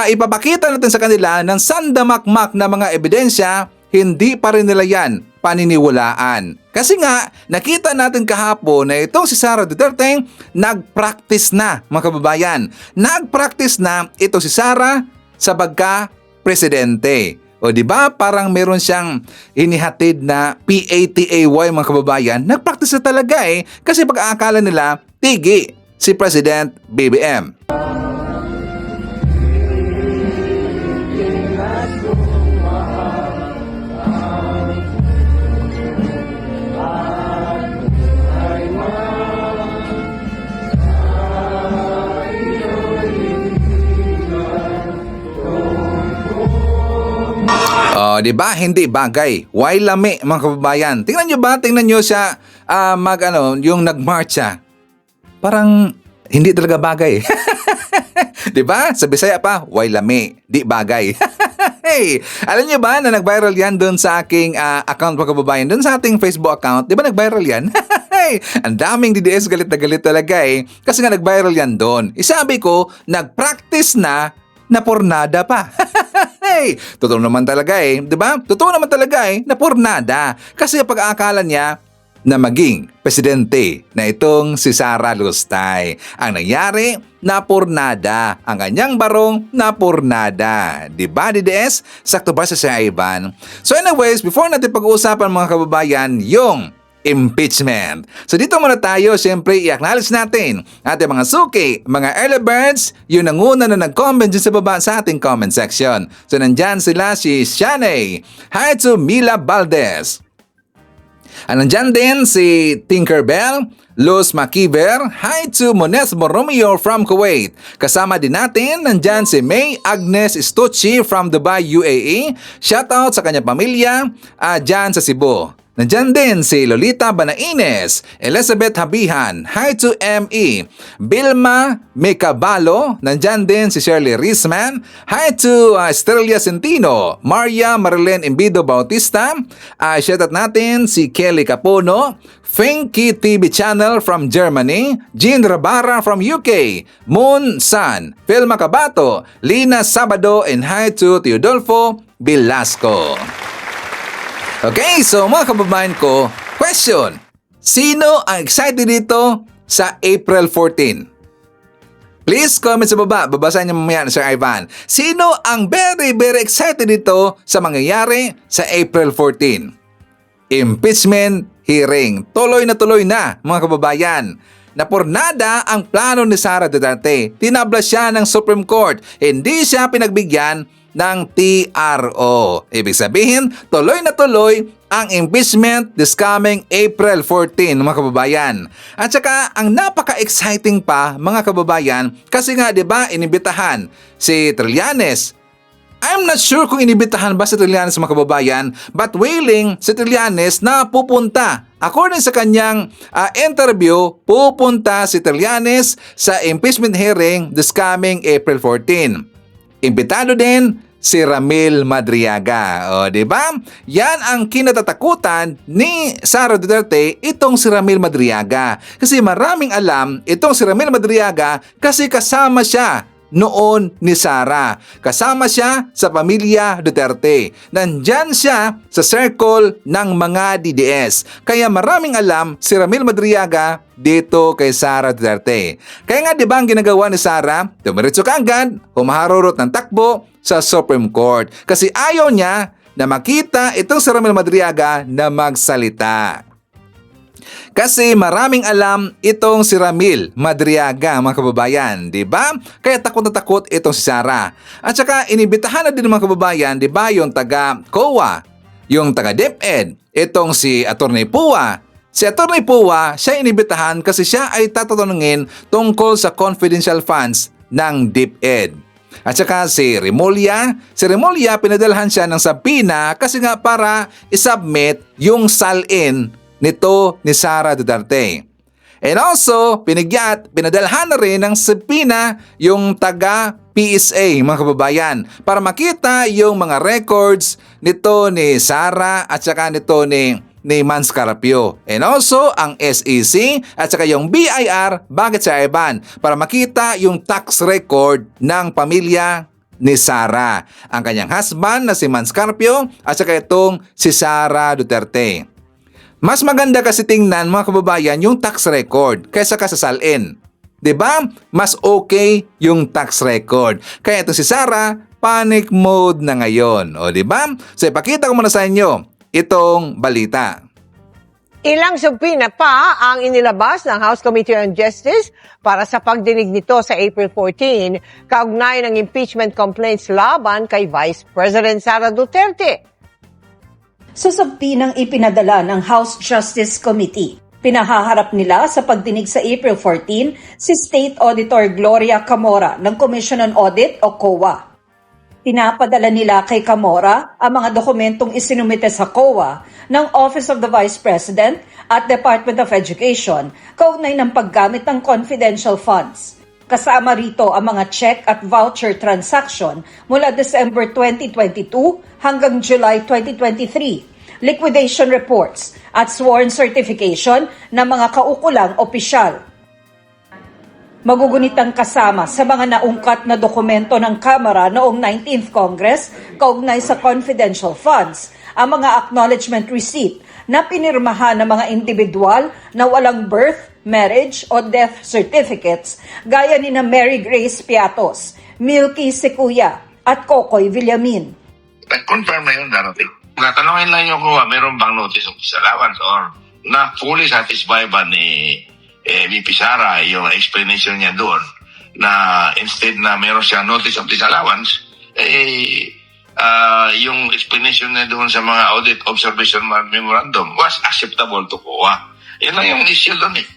Speaker 1: ipapakita natin sa kanila ng sandamakmak na mga ebidensya, hindi pa rin nila yan paniniwalaan. Kasi nga, nakita natin kahapon na itong si Sara Duterte nag-practice na mga kababayan. Nag-practice na ito si Sara sa pagka-presidente. O di ba parang meron siyang inihatid na PATAY mga kababayan, nagpractice na talaga eh kasi pag-aakala nila tigi si President BBM. Di ba? Hindi bagay. Why lami mga kababayan? Tingnan nyo ba? Tingnan nyo siya yung nag-march siya. Parang hindi talaga bagay. Di ba? Sa Bisaya pa, why lami? Di bagay. Hey, alam nyo ba na nag-viral yan doon sa aking account mga kababayan? Doon sa ating Facebook account. Di ba nag-viral yan? Hey, ang daming DDS galit na galit talaga eh. Kasi nga nag-viral yan doon. Isabi ko, nag-practice na pornada pa. Hey, totoo naman talaga eh, 'di ba? Totoo naman talaga eh, na pornada. Kasi pag-aakala niya, na maging presidente na itong si Sara Lustay. Ang nangyari, napurnada. Ang kanyang barong, napurnada. Diba, DDS? Sakto ba sa Sir Ivan? So anyways, before natin pag-uusapan mga kababayan, yung impeachment. So dito muna tayo, siyempre i-acknowledge natin ating mga suki, mga early birds, yung nanguna na nag-comment dyan sa baba sa ating comment section. So nandyan sila si Shanae. Hi to Mila Valdez. Nandyan din si Tinkerbell, Luz Makiver, hi to Mones Borromeo from Kuwait. Kasama din natin, nandyan si May Agnes Stucci from Dubai, UAE. Shoutout sa kanyang pamilya dyan sa Cebu. Nandyan din si Lolita Banaines, Elizabeth Habihan, hi to ME, Bilma Mecabalo, nandyan din si Shirley Risman, hi to Estrella Centino, Maria Marilyn Imbido Bautista, shoutout natin si Kelly Capuno, Finky TV Channel from Germany, Jean Rabara from UK, Moon San, Phil Macabato, Lina Sabado, and hi to Teodolfo Velasco. Okay, so mga kababayan ko, question. Sino ang excited dito sa April 14? Please comment sa baba. Babasahin niyo mamaya Sir Ivan. Sino ang very excited dito sa mangyayari sa April 14? Impeachment hearing. Tuloy na mga kababayan. Napurnada ang plano ni Sara Duterte. Tinabla siya ng Supreme Court. Hindi siya pinagbigyan ng TRO. Ibig sabihin, tuloy na tuloy ang impeachment this coming April 14, mga kababayan. At saka, ang napaka-exciting pa, mga kababayan, kasi nga, di ba, inibitahan si Trillanes. I'm not sure kung inibitahan ba si Trillanes, mga kababayan, but willing si Trillanes na pupunta. According sa kanyang interview, pupunta si Trillanes sa impeachment hearing this coming April 14. Imbitado din si Ramil Madriaga. O, di ba? Yan ang kinatatakutan ni Sara Duterte, itong si Ramil Madriaga. Kasi maraming alam itong si Ramil Madriaga kasi kasama siya noon ni Sara. Kasama siya sa pamilya Duterte. Nandyan siya sa circle ng mga DDS. Kaya maraming alam si Ramil Madriaga dito kay Sara Duterte. Kaya nga, di ba ang ginagawa ni Sara? Tumiritso kaagad, humaharurot ng takbo sa Supreme Court. Kasi ayaw niya na makita itong si Ramil Madriaga na magsalita. Kasi maraming alam itong si Ramil Madriaga, mga kababayan, di ba? Kaya takot na takot itong si Sara. At saka inibitahan na din mga kababayan, di ba, yung taga COA, yung taga DepEd, itong si Atty. Pua. Si Atty. Pua, siya inibitahan kasi siya ay tatanungin tungkol sa confidential funds ng DepEd. At saka si Remulla, pinadalhan siya ng subpoena kasi nga para isubmit yung salin nito ni Sara Duterte. And also, pinadalhan na rin ng subpoena yung taga PSA, mga kababayan, para makita yung mga records nito ni Sara at saka nito ni Mans Carapio. And also, ang SEC at saka yung BIR, bakit sa Ivan? Para makita yung tax record ng pamilya ni Sara. Ang kanyang husband na si Mans Carapio at saka itong si Sara Duterte. Mas maganda kasi tingnan, mga kababayan, yung tax record kaysa kasasalin. 'Di ba? Mas okay yung tax record. Kaya ito si Sara, panic mode na ngayon. O 'di ba? So ipakita ko muna sa inyo itong balita.
Speaker 7: Ilang subpoena pa ang inilabas ng House Committee on Justice para sa pagdinig nito sa April 14, kaugnay ng impeachment complaints laban kay Vice President Sara Duterte.
Speaker 8: Sa subpinang ipinadala ng House Justice Committee, pinahaharap nila sa pagdinig sa April 14 si State Auditor Gloria Camora ng Commission on Audit o COA. Pinapadala nila kay Camora ang mga dokumentong isinumite sa COA ng Office of the Vice President at Department of Education kaugnay ng paggamit ng confidential funds. Kasama rito ang mga check at voucher transaction mula December 2022 hanggang July 2023, liquidation reports at sworn certification ng mga kaukulang opisyal. Magugunitang kasama sa mga naungkat na dokumento ng Kamara noong 19th Congress kaugnay sa confidential funds ang mga acknowledgement receipt na pinirmahan ng mga individual na walang birth, marriage o death certificates gaya ni na Mary Grace Piatos, Milky Sequoia at Kokoy Villamin.
Speaker 9: Confirm na yun darating. Tatanungin lang yung kung meron bang notice of disallowance or na fully satisfied ba ni VP Sara yung explanation niya doon na instead na meron siya notice of disallowance, yung explanation niya doon sa mga audit observation memorandum was acceptable to COA. Yan lang yung issue doon eh.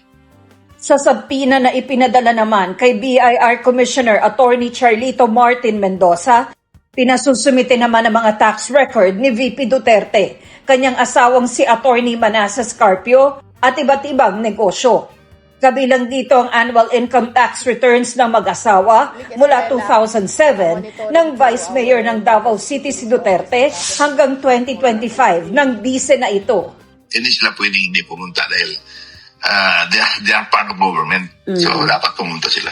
Speaker 8: Sa subpoena na ipinadala naman kay BIR Commissioner Attorney Charlito Martin Mendoza, pinasusumite naman ang mga tax record ni VP Duterte, kanyang asawang si Attorney Manasa Scarpio at iba't ibang negosyo. Kabilang dito ang annual income tax returns ng mag-asawa mula 2007 ng Vice Mayor ng Davao City si Duterte hanggang 2025 ng bise na ito.
Speaker 9: Hindi sila pwedeng hindi pumunta dahil they are part of government. So dapat pumunta sila.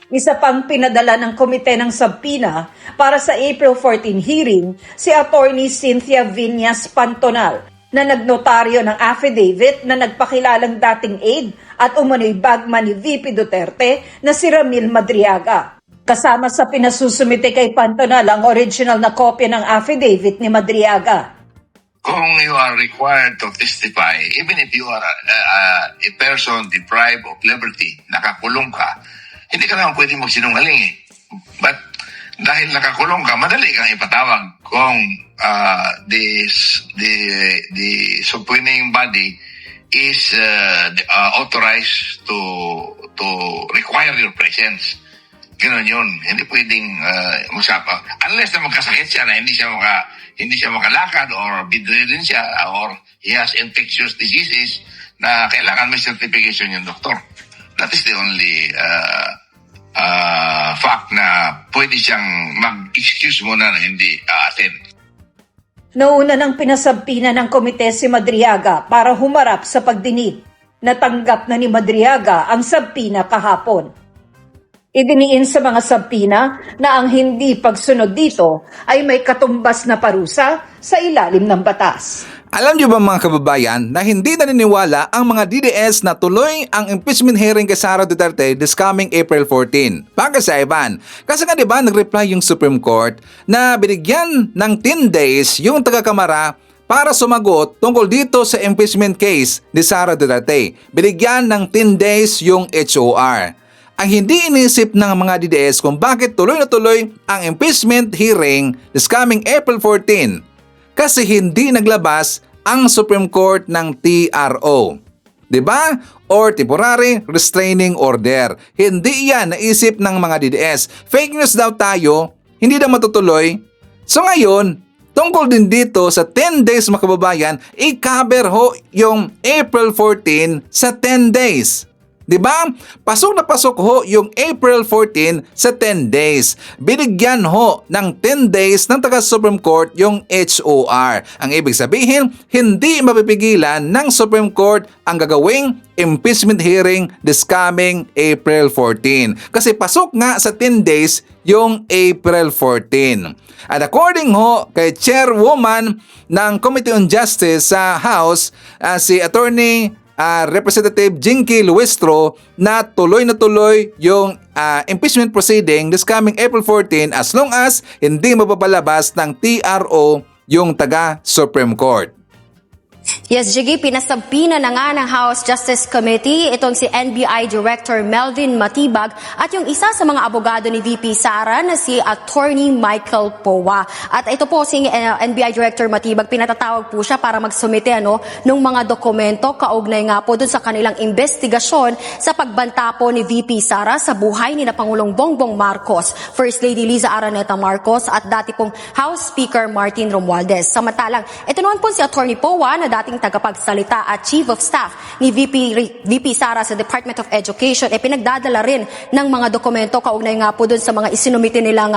Speaker 8: Isa pang pinadala ng komite ng subpoena para sa April 14 hearing si Attorney Cynthia Viñas Pantonal na nagnotaryo ng affidavit na nagpakilalang dating aide at umano'y bagman ni VP Duterte na si Ramil Madriaga. Kasama sa pinasusumite kay Pantonal ang original na kopya ng affidavit ni Madriaga.
Speaker 9: Kung you are required to testify, even if you are a person deprived of liberty, nakakulong ka, hindi ka naman pwede magsinungaling eh. But dahil nakakulong ka, madali kang ipatawag kung the subpoenaing body is authorized to require your presence. Ganun yun. Hindi pwedeng musapa. Unless na magkasakit siya na hindi siya makalakad or bedridden siya or he has infectious diseases na kailangan may certification yung doktor. That is the only fact na pwede siyang mag-excuse muna na hindi attend.
Speaker 8: Nauna nang pinasabpina ng komite si Madriaga para humarap sa pagdinig. Natanggap na ni Madriaga ang sabpina kahapon. Idiniin sa mga sabpina na ang hindi pagsunod dito ay may katumbas na parusa sa ilalim ng batas.
Speaker 1: Alam niyo ba mga kababayan na hindi naniniwala ang mga DDS na tuloy ang impeachment hearing kay Sara Duterte this coming April 14? Bagay sa Ivan. Kasi nga diba nag-reply yung Supreme Court na binigyan ng 10 days yung taga-kamara para sumagot tungkol dito sa impeachment case ni Sara Duterte. Binigyan ng 10 days yung HOR. Ang hindi inisip ng mga DDS kung bakit tuloy na tuloy ang impeachment hearing this coming April 14 kasi hindi naglabas ang Supreme Court ng TRO. Diba? Or Temporary Restraining Order. Hindi yan naisip ng mga DDS. Fake news daw tayo, hindi daw matutuloy. So ngayon, tungkol din dito sa 10 days mga kababayan, i-cover ho yung April 14 sa 10 days. Diba? Pasok na pasok ho yung April 14 sa 10 days. Binigyan ho ng 10 days ng taga-Supreme Court yung HOR. Ang ibig sabihin, hindi mapipigilan ng Supreme Court ang gagawing impeachment hearing this coming April 14. Kasi pasok nga sa 10 days yung April 14. At according ho kay Chairwoman ng Committee on Justice sa House, si Attorney Representative Jinky Luistro, na tuloy yung impeachment proceeding this coming April 14 as long as hindi mapapalabas ng TRO yung taga-Supreme Court.
Speaker 10: Yes, Jiggy, pinasabpina na nga ng House Justice Committee itong si NBI Director Melvin Matibag at yung isa sa mga abogado ni VP Sara na si Attorney Michael Powa. At ito po si NBI Director Matibag, pinatatawag po siya para magsumite ng mga dokumento kaugnay nga po dun sa kanilang investigasyon sa pagbanta po ni VP Sara sa buhay ni na Pangulong Bongbong Marcos, First Lady Liza Araneta Marcos at dati pong House Speaker Martin Romualdez. Samantalang, ito naman po si Attorney Powa na dating tagapagsalita at Chief of Staff ni VP Sara sa Department of Education, pinagdadala rin ng mga dokumento kaugnay nga po dun sa mga isinumite nilang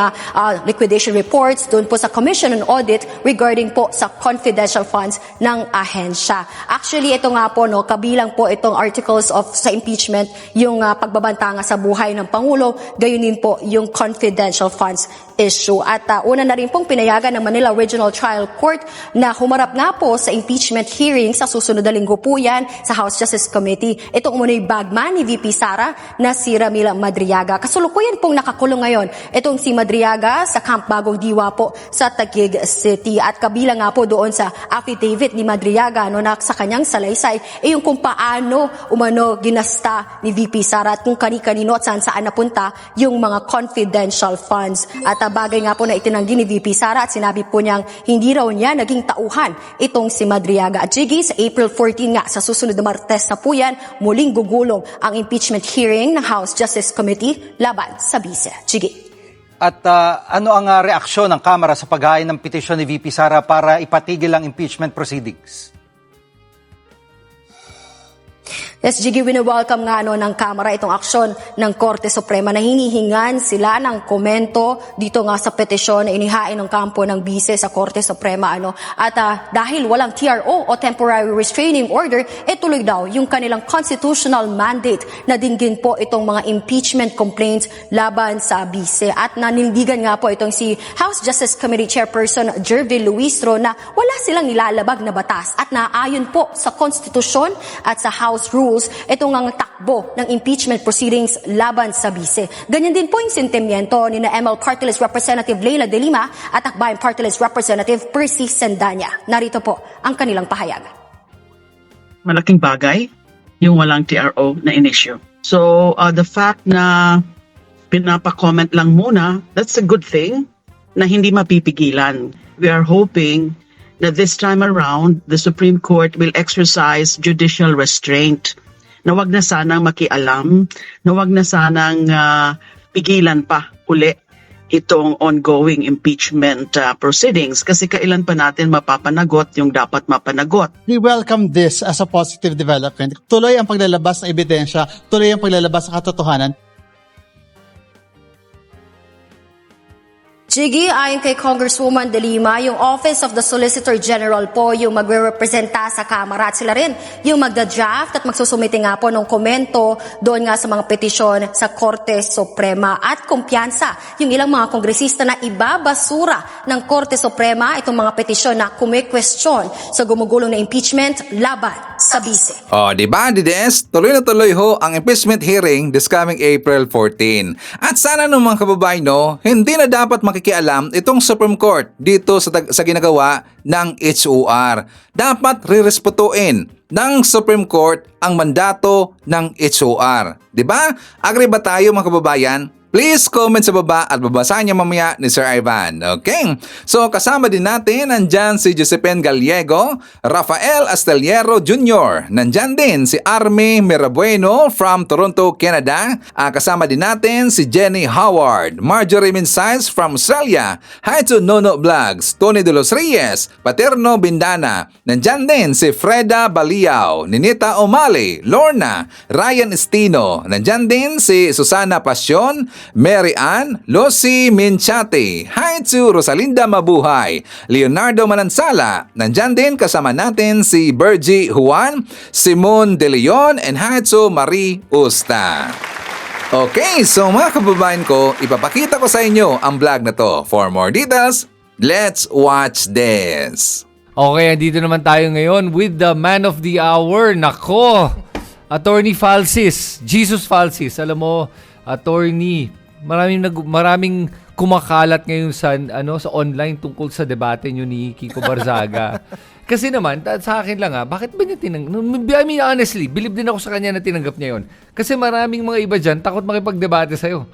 Speaker 10: liquidation reports dun po sa Commission on Audit regarding po sa confidential funds ng ahensya. Actually, ito nga po, kabilang po itong articles of sa impeachment, yung pagbabanta nga sa buhay ng Pangulo, gayon din po yung confidential funds issue. At una na rin pong pinayagan ng Manila Regional Trial Court na humarap nga po sa impeachment hearing sa susunod na linggo po yan sa House Justice Committee. Itong umunay bagman ni VP Sara na si Ramil Madriaga. Kasulukuyan pong nakakulong ngayon itong si Madriaga sa Camp Bagong Diwa po sa Taguig City. At kabilang nga po doon sa affidavit ni Madriaga na sa kanyang salaysay yung kung paano umano ginasta ni VP Sara at kung kani-kanino at saan napunta yung mga confidential funds. At bagay nga po na itinanggi ni VP Sara at sinabi po niyang hindi raw niya naging tauhan itong si Madriaga. At Jiggy, sa April 14 nga, sa susunod na Martes na po yan, muling gugulong ang impeachment hearing ng House Justice Committee laban sa Vice. Jiggy.
Speaker 11: At ano ang reaksyon ng Kamara sa paghain ng petisyon ni VP Sara para ipatigil ang impeachment proceedings?
Speaker 10: Yes, Jiggy, wini-welcome nga ng Kamara itong aksyon ng Korte Suprema na hinihingan sila ng komento dito nga sa petisyon na inihain ng kampo ng bise sa Korte Suprema. At dahil walang TRO o Temporary Restraining Order, tuloy daw yung kanilang constitutional mandate na dinggin po itong mga impeachment complaints laban sa bise. At nanindigan nga po itong si House Justice Committee Chairperson Jervil Luistro na wala silang nilalabag na batas at naayon po sa konstitusyon at sa House rules itong ang takbo ng impeachment proceedings laban sa bise. Ganyan din po yung sentimiento ni na ML Party List Representative Leila De Lima at Akbayan Party List Representative Percy Sendanya. Narito po ang kanilang pahayag.
Speaker 12: Malaking bagay yung walang TRO na in-issue. So, the fact na pinapa-comment lang muna, that's a good thing na hindi mapipigilan. We are hoping that this time around, the Supreme Court will exercise judicial restraint. Na wag na sanang makialam, na wag na sanang pigilan pa uli itong ongoing impeachment proceedings kasi kailan pa natin mapapanagot yung dapat mapanagot.
Speaker 13: We welcome this as a positive development. Tuloy ang paglalabas ng ebidensya, tuloy ang paglalabas ng katotohanan.
Speaker 10: Jiggy, ayon kay Congresswoman De Lima, yung Office of the Solicitor General po yung magre-representa sa Kamara at sila rin yung magda-draft at magsusumite nga po ng komento doon nga sa mga petisyon sa Korte Suprema at kumpiyansa yung ilang mga kongresista na ibabasura ng Korte Suprema itong mga petisyon na kumikwestiyon sa gumugulong na impeachment laban sa bise.
Speaker 1: Diba, Dides? Tuloy na tuloy ho ang impeachment hearing this coming April 14. At sana nung mga kababayan, hindi na dapat makikialam itong Supreme Court dito sa ginagawa ng HOR. Dapat rirespetuin ng Supreme Court ang mandato ng HOR. Diba? Agree ba tayo mga kababayan? Please comment sa baba at babasahin niya mamaya ni Sir Ivan. Okay? So kasama din natin, nandyan si Josephine Gallego, Rafael Asteliero Jr. Nandyan din si Army Mirabueno from Toronto, Canada. Kasama din natin si Jenny Howard, Marjorie Minsais from Australia. Hi to Nono Vlogs, Tony De Los Reyes, Paterno Bindana. Nandyan din si Freda Baliao, Ninita Omali, Lorna, Ryan Estino. Nandyan din si Susana Pasyon, Mary Ann, Lucy Minchate, hi to Rosalinda Mabuhay, Leonardo Manansala, nandyan din kasama natin si Bergie Juan, Simon De Leon, and hi to Marie Usta. Okay, so mga kababayan ko, ipapakita ko sa inyo ang vlog na to. For more details, let's watch this.
Speaker 14: Okay, dito naman tayo ngayon with the man of the hour. Nako, Attorney Falsis, Jesus Falsis. Alam mo, attorney, maraming kumakalat ngayon sa online tungkol sa debate niyo ni Kiko Barzaga. Kasi naman, sa akin lang bakit ba niya I mean, honestly, believe din ako sa kanya na tinanggap niya yun. Kasi maraming mga iba dyan, takot makipagdebate sa'yo.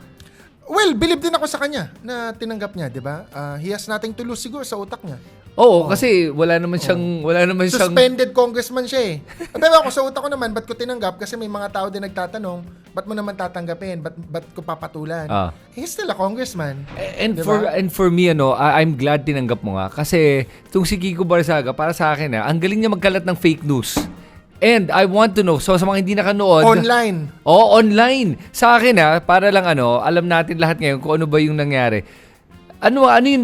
Speaker 15: Well, believe din ako sa kanya na tinanggap niya, di ba? He has nothing to lose siguro sa utak niya.
Speaker 14: Oo, kasi wala naman siyang
Speaker 15: suspended congressman siya Pero ako sa utak ko naman, ba't ko tinanggap? Kasi may mga tao din nagtatanong, ba't mo naman tatanggapin? Ba't ko papatulan? He's still a congressman.
Speaker 14: And for me, I'm glad tinanggap mo nga. Kasi itong si Kiko Barzaga, para sa akin, ang galing niya magkalat ng fake news. And I want to know, so sa mga hindi nakanood...
Speaker 15: Online.
Speaker 14: Online. Sa akin, para lang alam natin lahat ngayon kung ano ba yung nangyari. Ano yung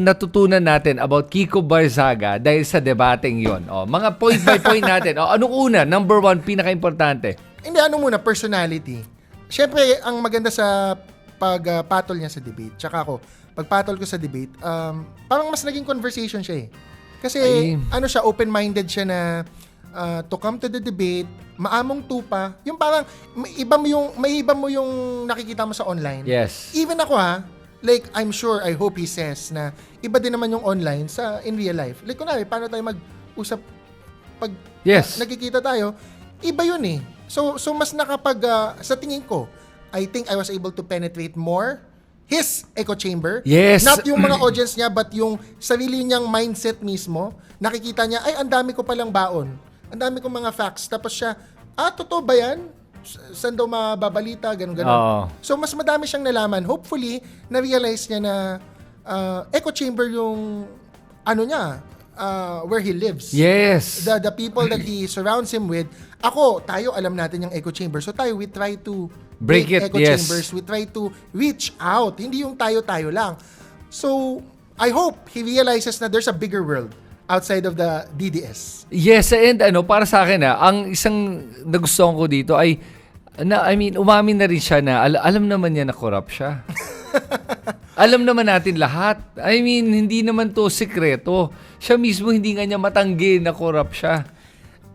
Speaker 14: natutunan natin about Kiko Barzaga dahil sa debating yon? Mga point by point natin. Anong una? Number one, pinaka-importante.
Speaker 15: Hindi, muna? Personality. Siyempre, ang maganda sa pag-patol niya sa debate, tsaka ako, pagpatol ko sa debate, parang mas naging conversation siya eh. Kasi
Speaker 14: Ay.
Speaker 15: siya, open-minded siya na to come to the debate, maamong tupa, yung parang may iba mo yung nakikita mo sa online.
Speaker 14: Yes.
Speaker 15: Even ako like I'm sure, I hope he says na iba din naman yung online sa in real life. Like kunwari, paano tayo mag-usap pag
Speaker 14: Yes.
Speaker 15: nagkikita tayo, iba yun eh. So mas sa tingin ko, I think I was able to penetrate more his echo chamber.
Speaker 14: Yes.
Speaker 15: Not yung mga audience niya, but yung sarili niyang mindset mismo. Nakikita niya, ay, ang dami ko palang baon. Ang dami kong mga facts. Tapos siya, totoo ba yan? Saan daw mababalita? Ganun.
Speaker 14: Oo.
Speaker 15: So, mas madami siyang nalaman. Hopefully, na-realize niya na echo chamber yung where he lives.
Speaker 14: Yes.
Speaker 15: The people that he surrounds him with. Tayo, alam natin yung echo chamber. So tayo, we try to
Speaker 14: Break
Speaker 15: make
Speaker 14: it,
Speaker 15: echo
Speaker 14: yes.
Speaker 15: chambers. We try to reach out. Hindi yung tayo-tayo lang. So, I hope he realizes na there's a bigger world outside of the DDS.
Speaker 14: Yes, and para sa akin ang isang nagustuhan ko dito ay umamin na rin siya na alam naman niya na corrupt siya. Alam naman natin lahat. Hindi naman to sikreto. Siya mismo hindi nga niya matanggi na corrupt siya.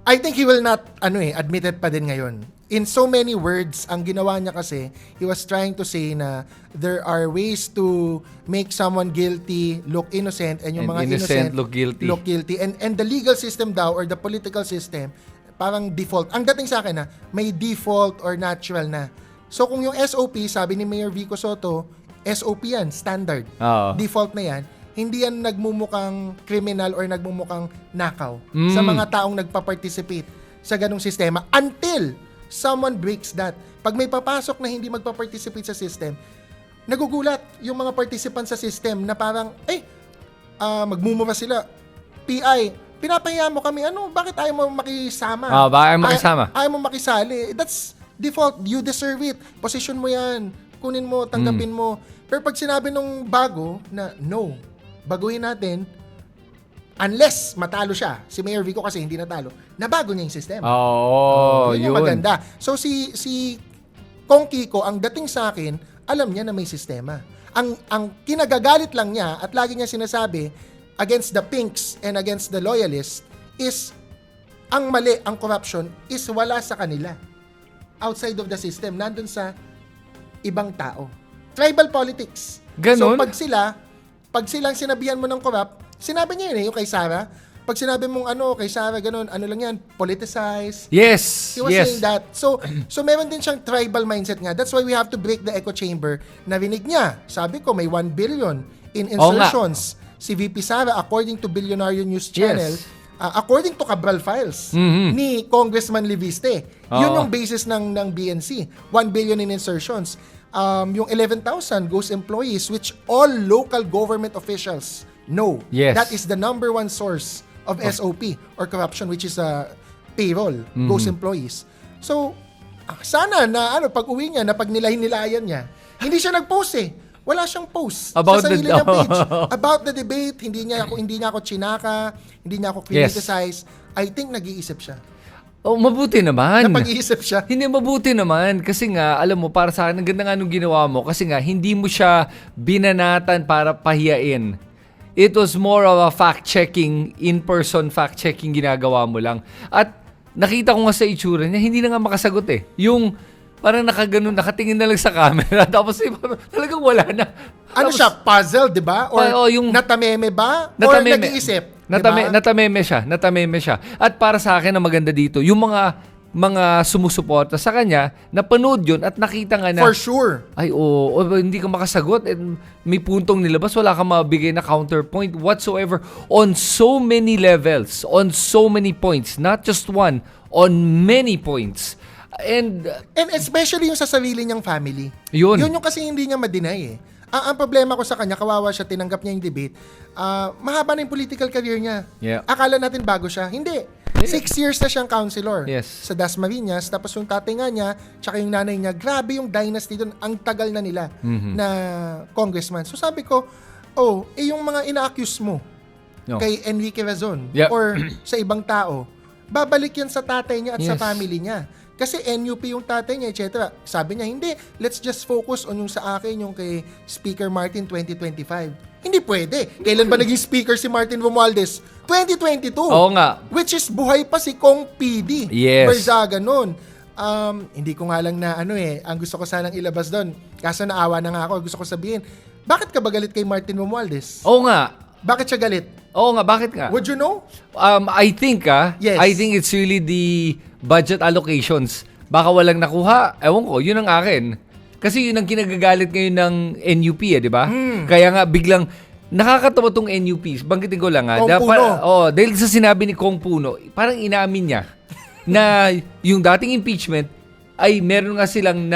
Speaker 15: I think he will not admit it pa din ngayon. In so many words, ang ginawa niya kasi, he was trying to say na there are ways to make someone guilty look innocent, and yung
Speaker 14: And
Speaker 15: mga
Speaker 14: innocent look guilty.
Speaker 15: And the legal system daw, or the political system, parang default. Ang dating sa akin may default or natural na. So kung yung SOP, sabi ni Mayor Vico Soto, SOP yan, standard.
Speaker 14: Oo.
Speaker 15: Default na yan. Hindi yan nagmumukhang criminal or nagmumukhang nakaw sa mga taong nagpa-participate sa ganung sistema until someone breaks that. Pag may papasok na hindi magpa-participate sa system, nagugulat yung mga participants sa system na parang, magmumura sila. PI, pinapahiya mo kami. Bakit ayaw mo makisama?
Speaker 14: Bakit ayaw makisama?
Speaker 15: Ayaw mo makisali. That's default. You deserve it. Position mo yan. Kunin mo, tanggapin mo. Pero pag sinabi nung bago na, no, baguhin natin, unless matalo siya, si Mayor Vico kasi hindi natalo, nabago niya yung sistema. Yun yung maganda. So si Kong Kiko, ang dating sa akin, alam niya na may sistema. Ang kinagagalit lang niya at lagi niya sinasabi against the pinks and against the loyalists is ang mali, ang corruption is wala sa kanila. Outside of the system, nandun sa ibang tao. Tribal politics.
Speaker 14: Ganon?
Speaker 15: So pag silang sinabihan mo ng corrupt, sinabi niya yun yung kay Sarah. Pag sinabi mong kay Sarah, ganun, lang yan, politicized.
Speaker 14: Yes.
Speaker 15: He was saying that. So meron din siyang tribal mindset nga. That's why we have to break the echo chamber. Narinig niya. Sabi ko, may 1 billion in insertions. Si VP Sara, according to Billionaire News Channel, according to Cabral Files, ni Congressman Leviste. Yun yung basis ng BNC. 1 billion in insertions. Yung 11,000 ghost employees, which all local government officials know.
Speaker 14: Yes.
Speaker 15: That is the number one source of SOP or corruption, which is payroll, ghost employees. So, sana na pag uwi niya, na pag nilayan niya, hindi siya nag-post Wala siyang post
Speaker 14: About
Speaker 15: sa sarili niyang page. About the debate, hindi niya ako chinaka, hindi niya ako criticize. I think nag-iisip siya.
Speaker 14: Mabuti naman.
Speaker 15: Napag-iisip siya.
Speaker 14: Hindi, mabuti naman. Kasi nga, alam mo, para sa akin, ang ganda nga nung ginawa mo. Kasi nga, hindi mo siya binanatan para pahiyain. It was more of a fact-checking, in-person fact-checking ginagawa mo lang. At nakita ko nga sa itsura niya, hindi na nga makasagot Yung parang nakatingin na lang sa camera. Tapos talagang wala na. Tapos,
Speaker 15: siya? Puzzle, di ba? Or yung natameme ba? Or nag-iisip?
Speaker 14: Natameme siya. At para sa akin, ang maganda dito, yung mga sumusuporta sa kanya, napanood yun at nakita nga na,
Speaker 15: for sure.
Speaker 14: Ay, hindi ka makasagot. And may puntong nilabas, wala kang mabigay na counterpoint whatsoever on so many levels, on so many points. Not just one, on many points. And
Speaker 15: especially yung sa sarili niyang family.
Speaker 14: Yun
Speaker 15: yung kasi hindi niya ma-deny Ang problema ko sa kanya, kawawa siya, tinanggap niya yung debate. Mahaba na yung political career niya.
Speaker 14: Yeah.
Speaker 15: Akala natin bago siya. Hindi. 6 years na siyang counselor sa Dasmariñas. Tapos yung tatay nga niya, tsaka yung nanay niya, grabe yung dynasty doon. Ang tagal na nila na congressman. So sabi ko, yung mga ina-accuse mo kay Enrique Razon or sa ibang tao, babalik yan sa tatay niya at sa family niya. Kasi NUP yung tatay niya, etc. Sabi niya, hindi, let's just focus on yung sa akin, yung kay Speaker Martin 2025. Hindi pwede. Kailan ba naging speaker si Martin Romualdez? 2022.
Speaker 14: Oo nga.
Speaker 15: Which is buhay pa si Kong PD.
Speaker 14: Yes.
Speaker 15: Barzaga nun. Hindi ko nga lang na ang gusto ko sanang ilabas doon. Kaso naawa na nga ako, gusto ko sabihin, bakit ka ba galit kay Martin Romualdez?
Speaker 14: Oo nga.
Speaker 15: Bakit siya galit?
Speaker 14: Oo nga, bakit nga?
Speaker 15: Would you know?
Speaker 14: I think
Speaker 15: Yes.
Speaker 14: I think it's really the budget allocations. Baka walang nakuha. Ewan ko, yun ang akin. Kasi yun ang kinagagalit ngayon ng NUP, di ba? Kaya nga biglang nakakatawa tong NUP. Banggitin ko lang
Speaker 15: Kong Puno.
Speaker 14: dahil sa sinabi ni Kong Puno, parang inamin niya na yung dating impeachment ay meron nga silang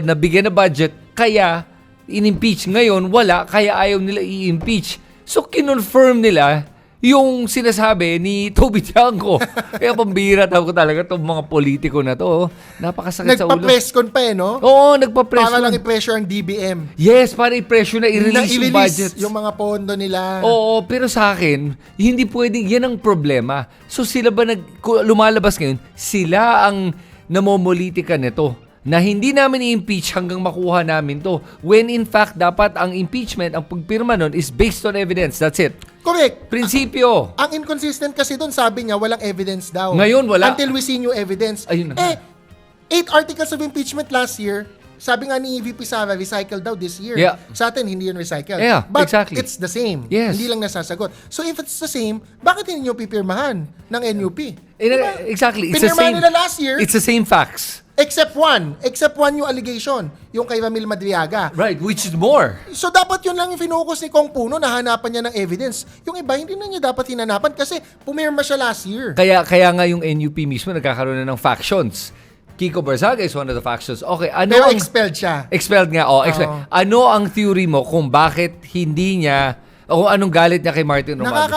Speaker 14: nabigyan na budget, kaya in-impeach. Ngayon, wala, kaya ayaw nila i-impeach. So, kinonfirm nila yung sinasabi ni Toby Tiangco. Kaya pambira ko talaga itong mga politiko na to. Napakasakit sa ulo.
Speaker 15: Nagpa-press con pa no?
Speaker 14: Oo, nagpa-press
Speaker 15: Para
Speaker 14: con.
Speaker 15: lang i-pressure ang DBM.
Speaker 14: Yes, para i-pressure na i-release yung budget.
Speaker 15: Yung mga pondo nila.
Speaker 14: Oo, pero sa akin, hindi pwedeng, yan ang problema. So sila ba lumalabas ngayon? Sila ang namomolitika nito na hindi namin i-impeach hanggang makuha namin to. When in fact, dapat ang impeachment, ang pagpirma nun is based on evidence. That's it.
Speaker 15: Correct.
Speaker 14: Prinsipyo.
Speaker 15: Ang inconsistent kasi doon, sabi niya, walang evidence daw.
Speaker 14: Ngayon, wala.
Speaker 15: Until we see new evidence.
Speaker 14: Ayun na.
Speaker 15: 8 articles of impeachment last year, sabi nga ni VP Sara, recycled daw this year.
Speaker 14: Yeah.
Speaker 15: Sa atin, hindi yun recycled.
Speaker 14: Yeah,
Speaker 15: But
Speaker 14: exactly.
Speaker 15: it's the same.
Speaker 14: Yes.
Speaker 15: Hindi lang nasasagot. So if it's the same, bakit hindi nyo pipirmahan ng NUP?
Speaker 14: Exactly. It's the
Speaker 15: Pinirmahan
Speaker 14: same.
Speaker 15: nila last year.
Speaker 14: It's the same facts.
Speaker 15: Except one yung allegation, yung kay Ramil Madriaga.
Speaker 14: Right, which is more.
Speaker 15: So dapat yun lang yung finokus ni Kong Puno na hanapan niya ng evidence. Yung iba, hindi na niya dapat hinanapan kasi pumirma siya last year.
Speaker 14: Kaya nga yung NUP mismo nagkakaroon na ng factions. Kiko Barzaga is one of the factions. Okay, ano
Speaker 15: Pero
Speaker 14: ang...
Speaker 15: expelled siya.
Speaker 14: Expelled nga, expelled. Ano ang theory mo kung bakit hindi niya, o kung anong galit niya kay Martin Romualdez?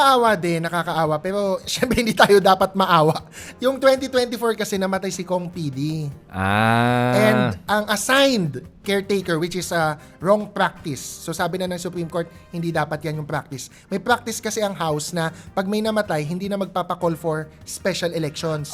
Speaker 15: Nakakaawa. Pero syempre hindi tayo dapat maawa. Yung 2024 kasi namatay si Kong PD. And ang assigned caretaker, which is a wrong practice. So sabi na ng Supreme Court, hindi dapat yan yung practice. May practice kasi ang House na pag may namatay, hindi na magpapacall for special elections.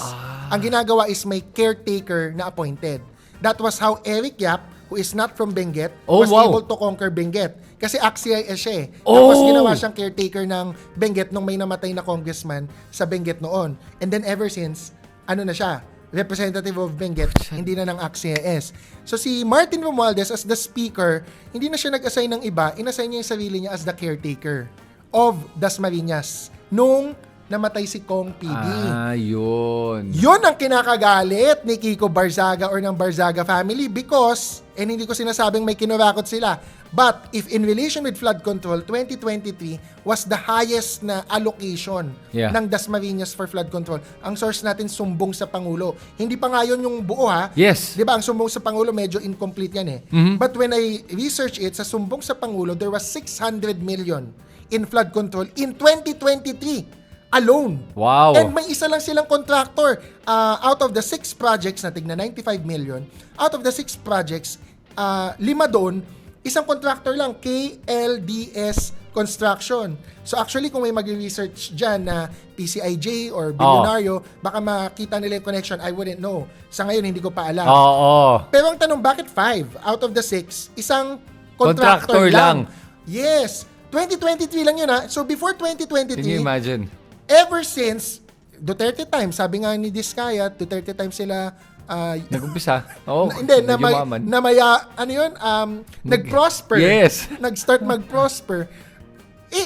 Speaker 15: Ang ginagawa is may caretaker na appointed. That was how Eric Yap, who is not from Benguet, was able to conquer Benguet. Kasi AXIS siya Tapos ginawa siyang caretaker ng Benguet nung may namatay na congressman sa Benguet noon. And then ever since, na siya? Representative of Benguet, hindi na ng AXIS. So si Martin Romualdez as the speaker, hindi na siya nag-assign ng iba, inassign niya yung sarili niya as the caretaker of Dasmariñas nung namatay si Kong PD.
Speaker 14: Yun.
Speaker 15: Yun ang kinakagalit ni Kiko Barzaga or ng Barzaga family because, hindi ko sinasabing may kinurakot sila, but if in relation with flood control, 2023 was the highest na allocation ng Dasmariñas for flood control. Ang source natin, sumbong sa Pangulo. Hindi pa nga yun yung buo
Speaker 14: Yes.
Speaker 15: Di ba? Ang sumbong sa Pangulo, medyo incomplete yan But when I research it, sa sumbong sa Pangulo, there was 600 million in flood control in 2023. Alone.
Speaker 14: Wow.
Speaker 15: And may isa lang silang contractor. Out of the 6 projects, na tigna 95 million, out of the 6 projects, 5 doon, isang contractor lang, KLDS Construction. So actually, kung may mag-research dyan na PCIJ or Billionario, baka makita nila yung connection. I wouldn't know. Sa ngayon, hindi ko pa alam. Pero ang tanong, bakit 5 out of the 6, isang contractor lang? Yes. 2023 lang yun So before 2023,
Speaker 14: Can you imagine?
Speaker 15: Ever since Duterte time, sabi nga ni Diskaya, Duterte time sila
Speaker 14: nag-umpisa.
Speaker 15: Nag-prosper.
Speaker 14: Yes.
Speaker 15: Nag-start mag-prosper.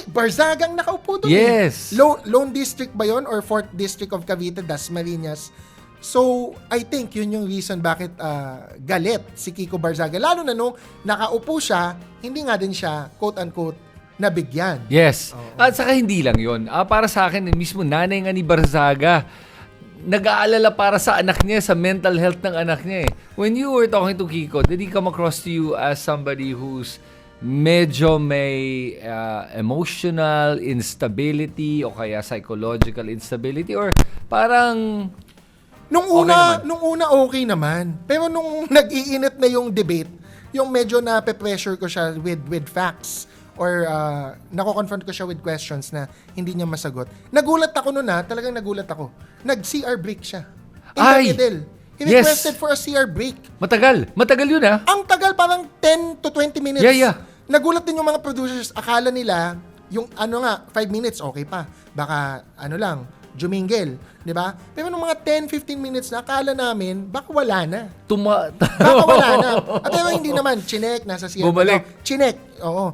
Speaker 15: Barzagang nakaupo doon.
Speaker 14: Yes.
Speaker 15: Lone District ba yun? Or 4th District of Cavite, Dasmariñas. So, I think yun yung reason bakit galit si Kiko Barzaga. Lalo na nung nakaupo siya, hindi nga din siya, quote-unquote, nabigyan.
Speaker 14: Yes. At saka hindi lang yun. Para sa akin, mismo nanay nga ni Barzaga, nag-aalala para sa anak niya, sa mental health ng anak niya When you were talking to Kiko, did he come across to you as somebody who's medyo may emotional instability o kaya psychological instability or parang
Speaker 15: Nung una okay naman. Pero nung nag-iinit na yung debate, yung medyo na-pressure ko siya with facts or nako-confront ko siya with questions na hindi niya masagot. Nagulat ako noon talagang nagulat ako. Nag-CR break siya. In the middle. He requested for a CR break.
Speaker 14: Matagal yun
Speaker 15: Ang tagal, parang 10 to 20 minutes.
Speaker 14: Yeah.
Speaker 15: Nagulat din yung mga producers. Akala nila, yung 5 minutes, okay pa. Baka, jumingle. Di ba? Pero nung mga 10-15 minutes na, akala namin, baka wala na. Baka wala na. At pero hindi naman, chinek, nasa CR.
Speaker 14: Bumalik.
Speaker 15: Chinek, oo.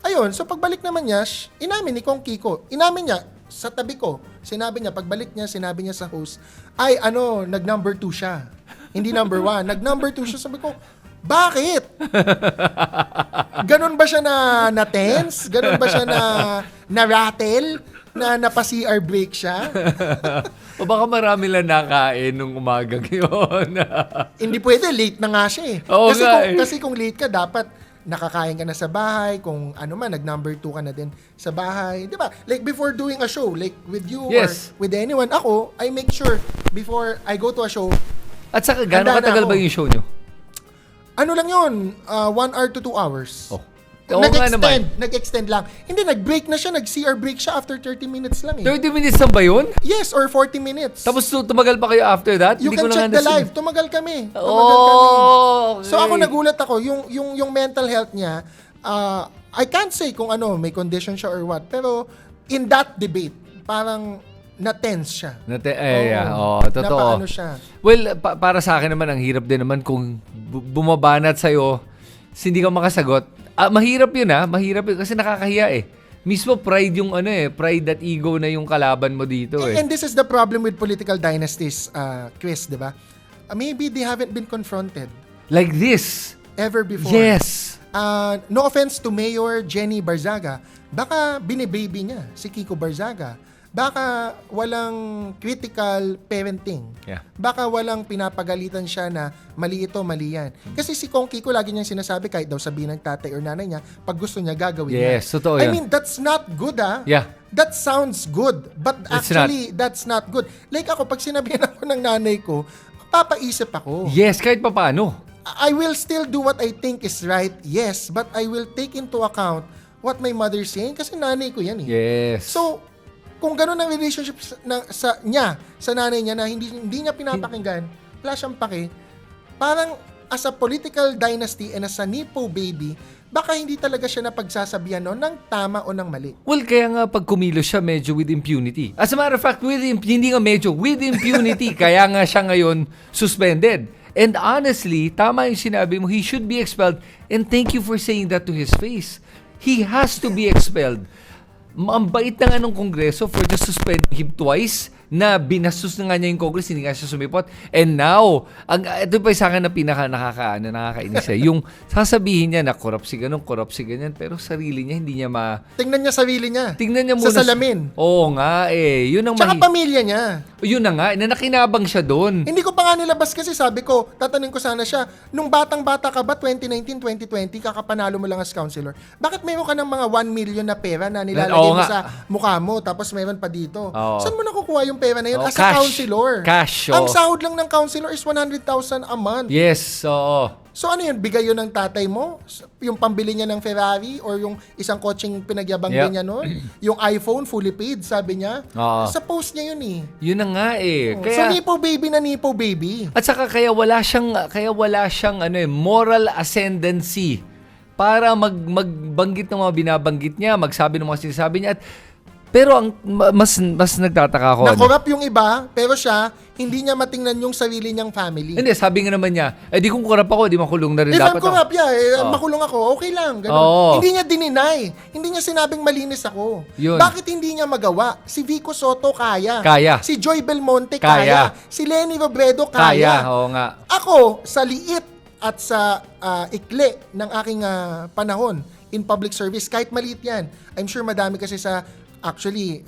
Speaker 15: Ayun, so pagbalik naman niya, inamin ni Kong Kiko. Inamin niya, sa tabi ko, sinabi niya, pagbalik niya, sinabi niya sa host, nag-number 2 siya. Hindi number 1. Nag-number 2 siya. Sabi ko, bakit? Ganon ba siya na tense? Ganon ba siya na rattle? Na napa-CR break siya?
Speaker 14: O baka marami lang nakain nung umagang yun.
Speaker 15: Hindi pwede, late na nga siya eh.
Speaker 14: Oo nga eh.
Speaker 15: Kasi kung late ka, dapat nakakain ka na sa bahay, kung nag-number 2 ka na din sa bahay. Di ba? Like before doing a show, like with you
Speaker 14: Yes.
Speaker 15: or with anyone, ako, I make sure before I go to a show.
Speaker 14: At saka, gano'ng katagal ba yung show nyo?
Speaker 15: Ano lang yun? 1 hour to 2 hours.
Speaker 14: Oh. Oo nga naman.
Speaker 15: Nag-extend lang. Hindi, nag-break na siya, nag-CR break siya after 30 minutes lang eh.
Speaker 14: 30 minutes lang ba yun?
Speaker 15: Yes, or 40 minutes.
Speaker 14: Tapos tumagal pa kayo after that?
Speaker 15: You
Speaker 14: Hindi
Speaker 15: can
Speaker 14: ko
Speaker 15: check
Speaker 14: na
Speaker 15: the
Speaker 14: understand.
Speaker 15: live. Tumagal kami.
Speaker 14: Okay.
Speaker 15: So ako nagulat ako, yung mental health niya, I can't say kung may condition siya or what, pero in that debate, parang na-tense siya.
Speaker 14: Totoo.
Speaker 15: Napaano siya.
Speaker 14: Well, para sa akin naman, ang hirap din naman kung bumabanat sa'yo, hindi ka makasagot. Mahirap yun mahirap yun kasi nakakahiya eh. Mismo pride yung pride that ego na yung kalaban mo dito eh.
Speaker 15: And this is the problem with political dynasties, Chris, di ba? Maybe they haven't been confronted.
Speaker 14: Like this.
Speaker 15: Ever before.
Speaker 14: Yes.
Speaker 15: No offense to Mayor Jenny Barzaga, baka binibaby niya si Kiko Barzaga. Baka walang critical parenting.
Speaker 14: Yeah.
Speaker 15: Baka walang pinapagalitan siya na mali ito, mali yan. Kasi si Kong Kiko lagi niyang sinasabi, kahit daw sabihin ng tatay or nanay niya, pag gusto niya, gagawin niya.
Speaker 14: Yes, totoo
Speaker 15: I
Speaker 14: yan.
Speaker 15: mean, that's not good
Speaker 14: Yeah.
Speaker 15: That sounds good. But actually, that's not good. Like ako, pag sinabihan ako ng nanay ko, papaisip ako.
Speaker 14: Yes, kahit pa paano.
Speaker 15: I will still do what I think is right, yes, but I will take into account what my mother's saying kasi nanay ko yan eh.
Speaker 14: Yes.
Speaker 15: So, kung gano'n ang relationship sa nanay niya na hindi niya pinapakinggan, wala siyang pake, parang as a political dynasty and as a Nipo baby, baka hindi talaga siya napagsasabihan ng tama o ng mali.
Speaker 14: Well, kaya nga pag kumilos siya medyo with impunity. As a matter of fact, hindi nga medyo, with impunity, kaya nga siya ngayon suspended. And honestly, tama yung sinabi mo, he should be expelled. And thank you for saying that to his face. He has to be expelled. Ang bait na nga ng Kongreso for just suspending him twice na binastos na nga niya yung Congress, hindi nga siya sumipot. And now, ito pa sa akin na nakakainis yung sasabihin niya na corrupt si ganyan, pero sarili niya, hindi niya
Speaker 15: Tingnan niya sarili niya.
Speaker 14: Tingnan niya muna.
Speaker 15: Sa salamin.
Speaker 14: Oo nga eh. Yun ang
Speaker 15: Tsaka pamilya niya.
Speaker 14: Yun na nga, na nakinabang siya doon.
Speaker 15: Hindi ko pa nga nilabas kasi sabi ko, tatanungin ko sana siya, nung batang-bata ka ba, 2019, 2020, kakapanalo mo lang as counselor, bakit meron ka ng mga 1 million na pera na nilalagay mo sa mukha mo, tapos meron pa dito? Saan mo nakukuha yung pera na yun as a counselor?
Speaker 14: Cash.
Speaker 15: Ang sahod lang ng counselor is 100,000 a month.
Speaker 14: Yes, oo.
Speaker 15: So ano yun, bigay yun ng tatay mo? Yung pambili niya ng Ferrari or yung isang kotseng pinagyabang din niya noon? Yung iPhone, fully paid, sabi niya? Sa post niya yun eh.
Speaker 14: Yun na nga eh.
Speaker 15: So Nipo baby na Nipo baby.
Speaker 14: At saka kaya wala siyang moral ascendancy para magbanggit ng mga binabanggit niya, magsabi ng mga sinasabi niya. Pero ang mas nagtataka ako.
Speaker 15: Nakorap yung iba, pero siya, hindi niya matingnan yung sarili niyang family.
Speaker 14: Hindi, sabi nga naman niya, di kung korap ako, di makulong na rin
Speaker 15: If
Speaker 14: dapat
Speaker 15: I'm corrupt, makulong ako, okay lang. Ganun. Hindi niya dininay. Hindi niya sinabing malinis ako.
Speaker 14: Yun.
Speaker 15: Bakit hindi niya magawa? Si Vico Soto, kaya. Si Joy Belmonte, kaya. Si Lenny Robredo, kaya.
Speaker 14: Oo nga.
Speaker 15: Ako, sa liit at sa ikli ng aking panahon in public service, kahit maliit yan, I'm sure madami kasi actually,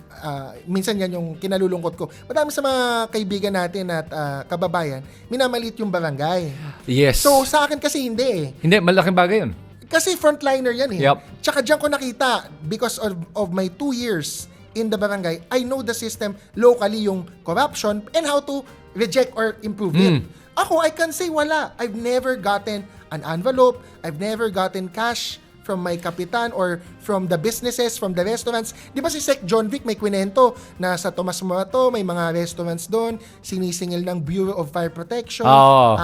Speaker 15: minsan yan yung kinalulungkot ko. Madami sa mga kaibigan natin at kababayan, minamaliit yung barangay.
Speaker 14: Yes.
Speaker 15: So, sa akin kasi hindi eh.
Speaker 14: Hindi, malaking bagay yun.
Speaker 15: Kasi frontliner yan eh.
Speaker 14: Yep.
Speaker 15: Tsaka dyan ko nakita, because of my 2 years in the barangay, I know the system locally, yung corruption, and how to reject or improve it. Ako, I can say wala. I've never gotten an envelope. I've never gotten cash from my kapitan or from the businesses, from the restaurants. Di ba si Sec John Vic may kwento na sa Tomas Morato may mga restaurants doon, sinisingil ng Bureau of Fire Protection,
Speaker 14: Oo.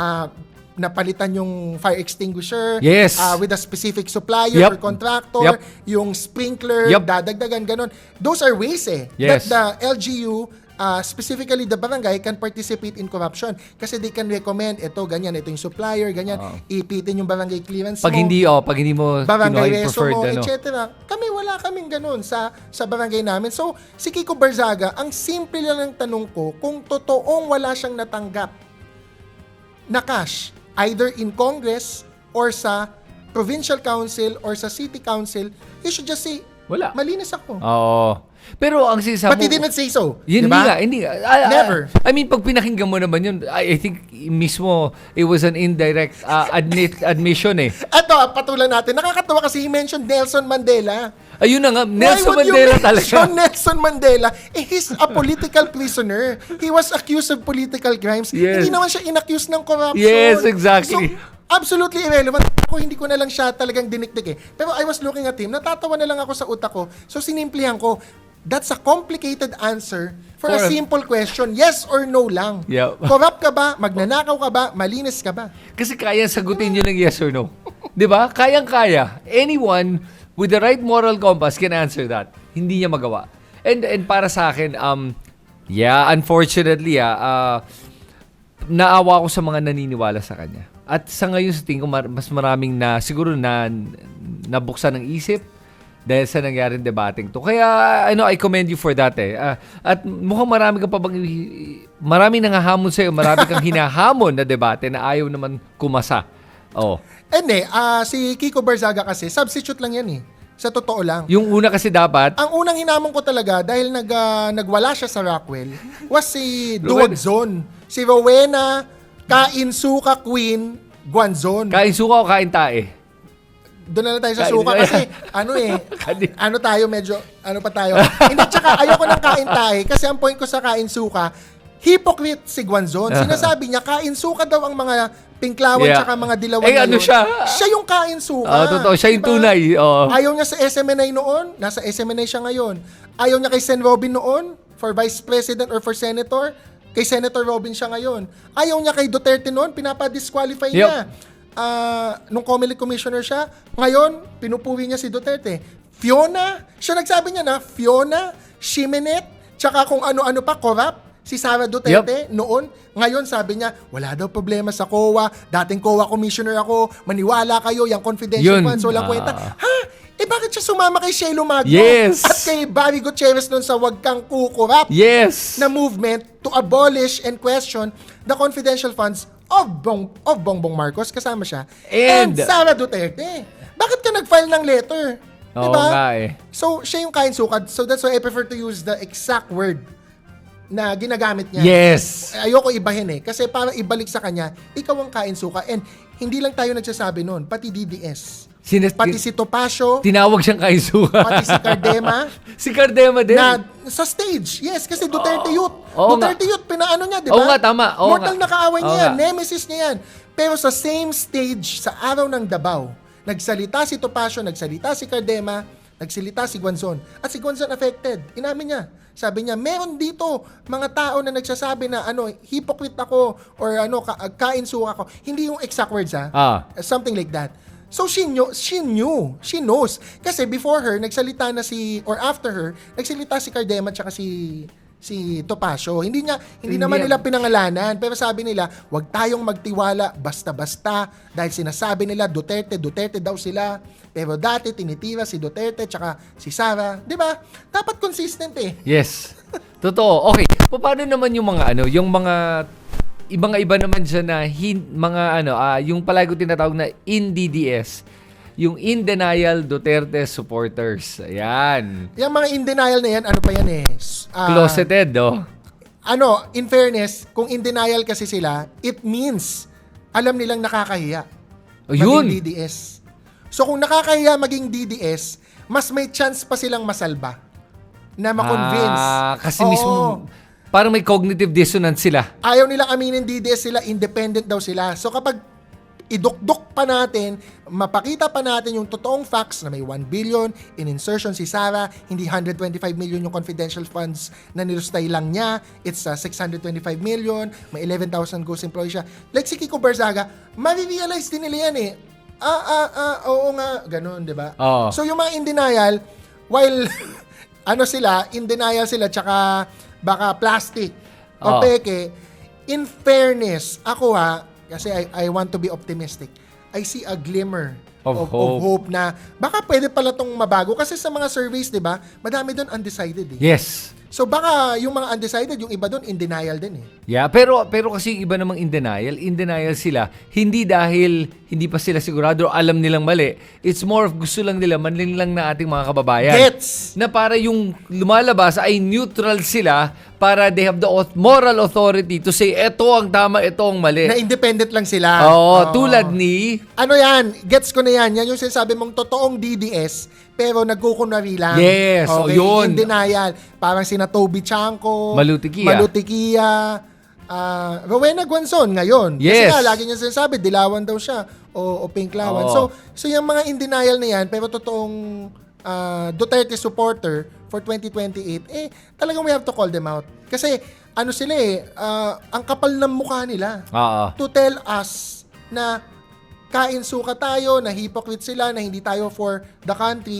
Speaker 15: napalitan yung fire extinguisher
Speaker 14: Yes.
Speaker 15: with a specific supplier
Speaker 14: Yep.
Speaker 15: or contractor,
Speaker 14: Yep.
Speaker 15: yung sprinkler,
Speaker 14: Yep.
Speaker 15: dadagdagan, ganon. Those are ways
Speaker 14: Yes.
Speaker 15: that the LGU, specifically the barangay, can participate in corruption kasi they can recommend ito, ganyan, ito yung supplier, ganyan, ipitin yung barangay clearance
Speaker 14: Pag
Speaker 15: mo,
Speaker 14: hindi mo
Speaker 15: barangay
Speaker 14: kinuha yung
Speaker 15: reso mo,
Speaker 14: preferred, ano.
Speaker 15: etc. Kami wala kaming ganun sa barangay namin. So, si Kiko Barzaga, ang simple lang ng tanong ko, kung totoong wala siyang natanggap na cash, either in Congress or sa provincial council or sa city council, he should just say,
Speaker 14: Wala.
Speaker 15: malinis ako.
Speaker 14: Oo. Pero ang sinasabi
Speaker 15: But he didn't say so.
Speaker 14: Yun,
Speaker 15: Diba?
Speaker 14: hindi nga.
Speaker 15: Never.
Speaker 14: I mean, pag pinakinggan mo naman yun, I think mismo, it was an indirect admission eh.
Speaker 15: Ito, patulan natin. Nakakatawa kasi he mentioned Nelson Mandela.
Speaker 14: Ayun na nga, Nelson
Speaker 15: Why would
Speaker 14: Mandela
Speaker 15: you
Speaker 14: talaga.
Speaker 15: mention Nelson Mandela? He's a political prisoner. He was accused of political crimes.
Speaker 14: Yes.
Speaker 15: Hindi naman siya inaccused ng corruption.
Speaker 14: Yes, exactly.
Speaker 15: So, absolutely irrelevant. Ako, hindi ko na lang siya talagang dinikdik eh. Pero I was looking at him, natatawa na lang ako sa utak ko. So, sinimplihan ko, that's a complicated answer for a simple question. Yes or no lang.
Speaker 14: Yep.
Speaker 15: Corrupt ka ba? Magnanakaw ka ba? Malinis ka ba?
Speaker 14: Kasi kaya sagutin yun ng yes or no. 'Di ba? Kayang-kaya. Anyone with the right moral compass can answer that. Hindi niya magawa. And para sa akin, unfortunately, naawa ko sa mga naniniwala sa kanya. At sa ngayon, sa tingin ko, mas maraming siguro nabuksan ng isip dahil sa nangyaring debating to. Kaya, I commend you for that eh. At mukhang marami nangahamon sa'yo, marami kang hinahamon na debate na ayaw naman kumasa. Oh.
Speaker 15: Si Kiko Barzaga kasi, substitute lang yan eh. Sa totoo lang.
Speaker 14: Yung una kasi dapat,
Speaker 15: Ang unang hinamon ko talaga dahil nagwala siya sa Rockwell was si Duwag Zone. Si Rowena Kainsuka Queen Guanzon.
Speaker 14: kain suka o kain tae?
Speaker 15: Doon na lang tayo sa
Speaker 14: Kain-
Speaker 15: suka kasi ano pa tayo. Hindi, tsaka ayoko ng kain tae kasi ang point ko sa kain suka, hypocrite si Guanzon. Sinasabi niya, kain suka daw ang mga pinklawan tsaka mga dilawan na
Speaker 14: ano
Speaker 15: yun.
Speaker 14: siya?
Speaker 15: Siya yung kain suka.
Speaker 14: Totoo, siya yung
Speaker 15: Diba?
Speaker 14: tunay. Oo.
Speaker 15: Ayaw niya sa SMNI noon, nasa SMNI siya ngayon. Ayaw niya kay Sen Robin noon, for Vice President or for Senator, kay Senator Robin siya ngayon. Ayaw niya kay Duterte noon, pinapa-disqualify niya. Nung Comelec Commissioner siya, ngayon, pinupuri niya si Duterte. Fiona, siya nagsabi niya na, Fiona, Ximenet, tsaka kung ano-ano pa, corrupt. Si Sara Duterte noon, ngayon sabi niya, wala daw problema sa COA, dating COA commissioner ako, maniwala kayo, yung confidential funds, walang kwenta. Bakit siya sumama kay Shelo Magno?
Speaker 14: Yes.
Speaker 15: At kay Barry Gutierrez noon sa Wag Kang Kukurap
Speaker 14: Yes.
Speaker 15: na movement to abolish and question the confidential funds of Bongbong Marcos, kasama siya, and Sara Duterte. Bakit ka nag-file ng letter?
Speaker 14: Oo
Speaker 15: Diba?
Speaker 14: nga eh.
Speaker 15: So, siya yung kain sukad. So, that's why I prefer to use the exact word na ginagamit niya.
Speaker 14: Yes.
Speaker 15: Ayoko ibahin eh. Kasi para ibalik sa kanya, ikaw ang kain suka. And hindi lang tayo nagsasabi noon, pati DDS. Pati si Topacio,
Speaker 14: Tinawag siyang kain suka.
Speaker 15: pati si Cardema.
Speaker 14: Si Cardema din.
Speaker 15: Na sa stage. Yes, kasi Duterte Youth.
Speaker 14: Oo
Speaker 15: Duterte Youth, pinaano niya, di ba?
Speaker 14: Oo nga, tama. Oo
Speaker 15: Mortal
Speaker 14: nga.
Speaker 15: na kaaway
Speaker 14: Oo
Speaker 15: niya yan.
Speaker 14: nga.
Speaker 15: Nemesis niya yan. Pero sa same stage, sa araw ng Davao, nagsalita si Topacio, nagsalita si Cardema, nagsalita si Guanzon. At si Guanzon affected. Inamin niya. Sabi niya, meron dito mga tao na nagsasabi na hypocrite ako or kain suka ako. Hindi yung exact words something like that. So she knows. Kasi before her, nagsalita na after her, nagsalita si Cardema at si Topacio. Hindi naman nila pinangalanan, pero sabi nila, wag tayong magtiwala basta-basta dahil sinasabi nila Duterte daw sila. Pero dati tinitira si Duterte tsaka si Sara, 'di ba? Dapat consistent eh.
Speaker 14: Yes. Totoo. Okay. Paano naman yung mga yung mga iba naman dyan na yung palagi ko tinatawag na in-DDS, yung in denial Duterte supporters. Ayan.
Speaker 15: Yung mga in denial na yan, ano pa yan eh?
Speaker 14: Closeted, oh.
Speaker 15: In fairness, kung in denial kasi sila, it means alam nilang nakakahiya.
Speaker 14: Yun.
Speaker 15: Maging DDS. So kung nakakahiya maging DDS, mas may chance pa silang masalba na ma-convince.
Speaker 14: Kasi mismo, parang may cognitive dissonance sila.
Speaker 15: Ayaw nilang aminin DDS sila, independent daw sila. So kapag idukduk pa natin, mapakita pa natin yung totoong facts na may 1 billion in insertion si Sara, hindi 125 million yung confidential funds na nilustay lang niya, it's 625 million, may 11,000 ghost employees siya. Like si Kiko Barzaga, ma-realize din nila yan eh. Oo nga, ganun, di ba?
Speaker 14: Oo.
Speaker 15: So yung mga in denial, while in denial sila, tsaka baka plastic o peke, in fairness, ako kasi I want to be optimistic. I see a glimmer
Speaker 14: of
Speaker 15: hope na baka pwede pala tong mabago. Kasi sa mga surveys, di ba, madami doon undecided eh.
Speaker 14: Yes.
Speaker 15: So baka yung mga undecided, yung iba doon in denial din eh.
Speaker 14: Yeah, pero kasi yung iba namang in denial sila, hindi dahil hindi pa sila sigurado o alam nilang mali. It's more of gusto lang nila manlin lang na ating mga kababayan.
Speaker 15: Gets!
Speaker 14: Na para yung lumalabas ay neutral sila para they have the moral authority to say eto ang tama, eto ang mali.
Speaker 15: Na independent lang sila.
Speaker 14: Oo, tulad ni...
Speaker 15: Ano yan? Gets ko na yan. Yan yung sinasabi mong totoong DDS pero nagkukunwari lang.
Speaker 14: Yes,
Speaker 15: okay?
Speaker 14: yun.
Speaker 15: In denial. Parang sina Toby Chanko,
Speaker 14: Malutikia.
Speaker 15: Rowena Guanzon ngayon.
Speaker 14: Yes.
Speaker 15: Kasi nga, lagi niya sinasabi, dilawan daw siya o pinklawan.
Speaker 14: Oo.
Speaker 15: So yung mga in denial na yan, pero totoong Duterte supporter for 2028, talagang we have to call them out. Kasi sila ang kapal ng mukha nila. To tell us na kain suka tayo, na hypocrite sila, na hindi tayo for the country.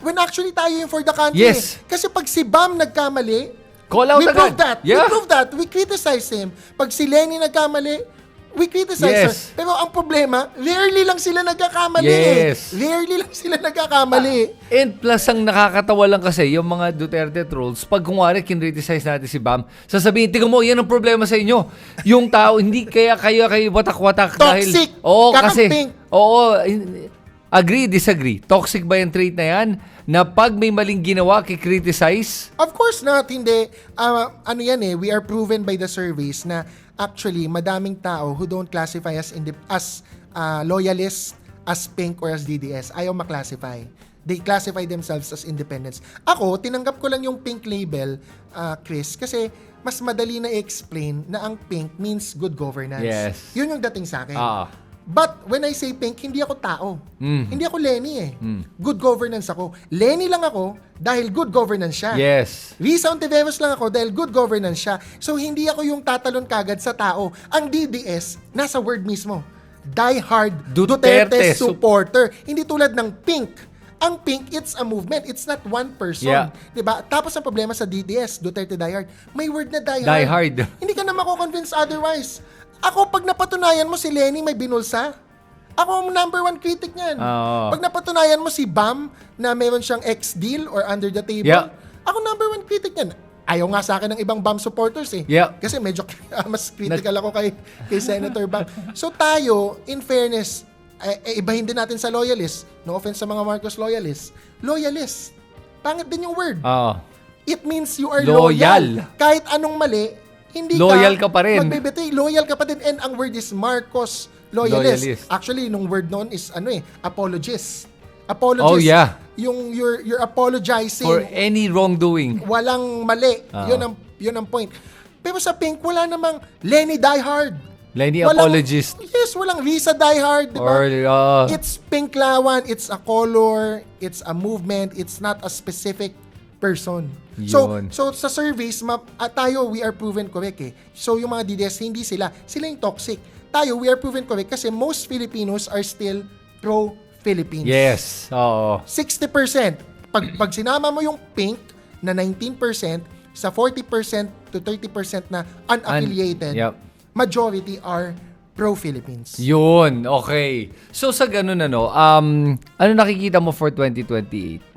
Speaker 15: When actually tayo yung for the country.
Speaker 14: Yes.
Speaker 15: Kasi pag si Bam nagkamali,
Speaker 14: call out
Speaker 15: we
Speaker 14: agad.
Speaker 15: prove that.
Speaker 14: Yeah.
Speaker 15: We prove that. We criticize him. Pag si Lenny nagkamali, we criticize her.
Speaker 14: Yes.
Speaker 15: Pero ang problema, rarely lang sila nagkakamali.
Speaker 14: Yes.
Speaker 15: Rarely lang sila nagkakamali.
Speaker 14: And plus, ang nakakatawa lang kasi, yung mga Duterte trolls, pag kunwari kinriticize natin si Bam, sasabihin, tingnan mo, yan ang problema sa inyo. Yung tao, hindi kayo watak-watak.
Speaker 15: Toxic.
Speaker 14: Kasi, agree, disagree. Toxic ba yung trait na yan? Na pag may maling ginawa, kikriticize?
Speaker 15: Of course not, hindi. We are proven by the surveys na actually, madaming tao who don't classify as loyalists, as pink, or as DDS. Ayaw maklasify. They classify themselves as independents. Ako, tinanggap ko lang yung pink label, Chris, kasi mas madali na i-explain na ang pink means good governance.
Speaker 14: Yes.
Speaker 15: Yun yung dating sa akin. But when I say pink, hindi ako tao. Hindi ako Lenny eh. Good governance ako. Lenny lang ako dahil good governance siya.
Speaker 14: Yes.
Speaker 15: Risa Ontiveros lang ako dahil good governance siya. So hindi ako yung tatalon kagad sa tao. Ang DDS, nasa word mismo. Die hard Duterte supporter. Hindi tulad ng pink. Ang pink, it's a movement. It's not one person.
Speaker 14: Yeah.
Speaker 15: Diba? Tapos ang problema sa DDS, Duterte Die Hard, may word na die hard.
Speaker 14: Die hard.
Speaker 15: Hindi ka na mako-convince otherwise. Ako, pag napatunayan mo si Lenny may binulsa, ako ang number one critic niyan. Pag napatunayan mo si Bam na meron siyang ex-deal or under the table, ako number one critic niyan. Ayaw nga sa akin ng ibang Bam supporters eh. Kasi medyo mas critical ako kay Senator Bam. So tayo, in fairness, ibahin din natin sa loyalist. No offense sa mga Marcos loyalists. Loyalist. Pangit din yung word. It means you are loyal. Kahit anong mali, hindi
Speaker 14: loyal ka pa rin.
Speaker 15: Magbibitay. Loyal ka pa din. And ang word is Marcos loyalist. Actually, nung word noon is apologist. Apologist.
Speaker 14: Oh, yeah.
Speaker 15: Yung you're apologizing
Speaker 14: for any wrongdoing.
Speaker 15: Walang mali. Yun ang point. Pero sa pink, wala namang Lenny Die Hard.
Speaker 14: Lenny apologist.
Speaker 15: Yes, walang Risa Die Hard. Diba? It's pink lawan. It's a color. It's a movement. It's not a specific person. So sa surveys, tayo, we are proven correct eh. So yung mga DDS, hindi sila. Sila yung toxic. Tayo, we are proven correct kasi most Filipinos are still pro-Philippines.
Speaker 14: Yes.
Speaker 15: 60%. Pag sinama mo yung pink na 19% sa 40% to 30% na unaffiliated, majority are pro-Philippines.
Speaker 14: Yun, okay. So sa ganun ano nakikita mo for 2028?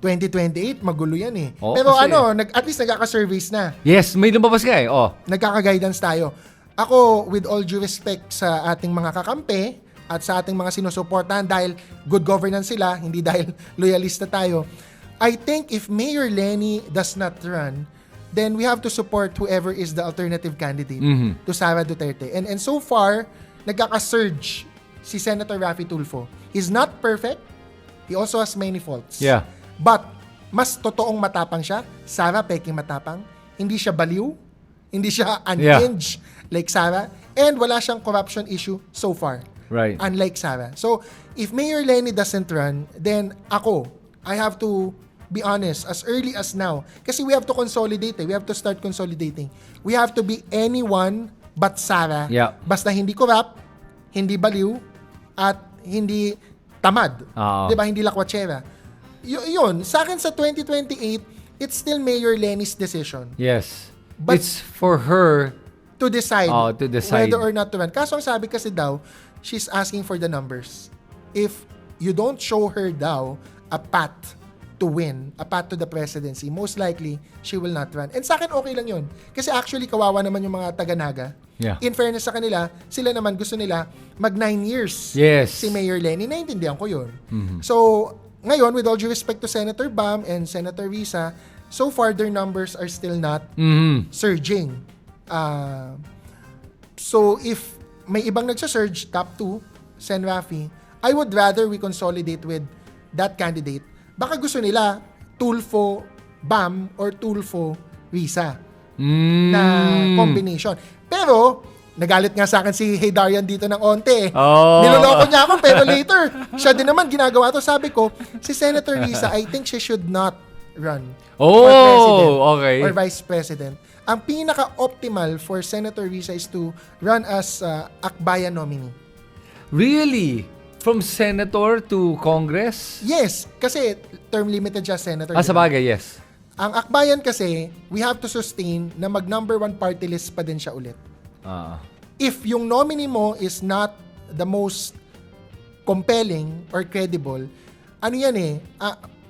Speaker 15: 2028, magulo yan eh.
Speaker 14: Pero
Speaker 15: kasi, at least nagkaka-surveys na.
Speaker 14: Yes, may lumabas ka eh.
Speaker 15: Nagkaka-guidance tayo. Ako, with all due respect sa ating mga kakampi at sa ating mga sinusuportahan dahil good governance sila, hindi dahil loyalista tayo, I think if Mayor Lenny does not run, then we have to support whoever is the alternative candidate to Sara Duterte. And so far, nagkaka-surge si Senator Raffy Tulfo. He's not perfect. He also has many faults.
Speaker 14: Yeah.
Speaker 15: But, mas totoong matapang siya. Sara, peking matapang. Hindi siya baliw. Hindi siya unhinged like Sara. And wala siyang corruption issue so far.
Speaker 14: Right.
Speaker 15: Unlike Sara. So, if Mayor Lenny doesn't run, then I have to be honest, as early as now. Kasi we have to consolidate. We have to start consolidating. We have to be anyone but Sara.
Speaker 14: Yeah.
Speaker 15: Basta hindi corrupt, hindi baliw, at hindi tamad.
Speaker 14: Oo.
Speaker 15: Diba? Hindi lakwatsera. Yun, sa akin sa 2028, it's still Mayor Lenny's decision
Speaker 14: Yes.
Speaker 15: But-
Speaker 14: It's for her.
Speaker 15: to decide,
Speaker 14: To decide.
Speaker 15: whether or not to run. Kaso ang sabi kasi daw, she's asking for the numbers. If you don't show her daw a path to win, a path to the presidency, most likely, she will not run. And sa akin, okay lang yun. Kasi actually, kawawa naman yung mga taga-Naga.
Speaker 14: Yeah.
Speaker 15: In fairness sa kanila, sila naman gusto nila mag 9 years
Speaker 14: Yes.
Speaker 15: si Mayor Lenny. Naintindihan ko yun.
Speaker 14: Mhm.
Speaker 15: So, ngayon, with all due respect to Senator Bam and Senator Risa, so far, their numbers are still not
Speaker 14: Mhm.
Speaker 15: surging. So, if may ibang nagsasurge, top 2, Sen Rafi, I would rather we consolidate with that candidate. Baka gusto nila Tulfo Bam or Tulfo Risa na combination. Pero, nagalit nga sa akin si Hey Darian dito ng onte.
Speaker 14: Oh.
Speaker 15: Niloloko niya ako, pero later, siya din naman ginagawa to. Sabi ko, si Senator Risa, I think she should not run for president
Speaker 14: Okay.
Speaker 15: or vice president. Ang pinaka-optimal for Senator Risa is to run as Akbayan nominee.
Speaker 14: Really? From senator to Congress?
Speaker 15: Yes, kasi term limited siya, Senator.
Speaker 14: Sa
Speaker 15: diba?
Speaker 14: bagay, yes.
Speaker 15: Ang Akbayan kasi, we have to sustain na mag number 1 party list pa din siya ulit. If yung nominee mo is not the most compelling or credible, ano yan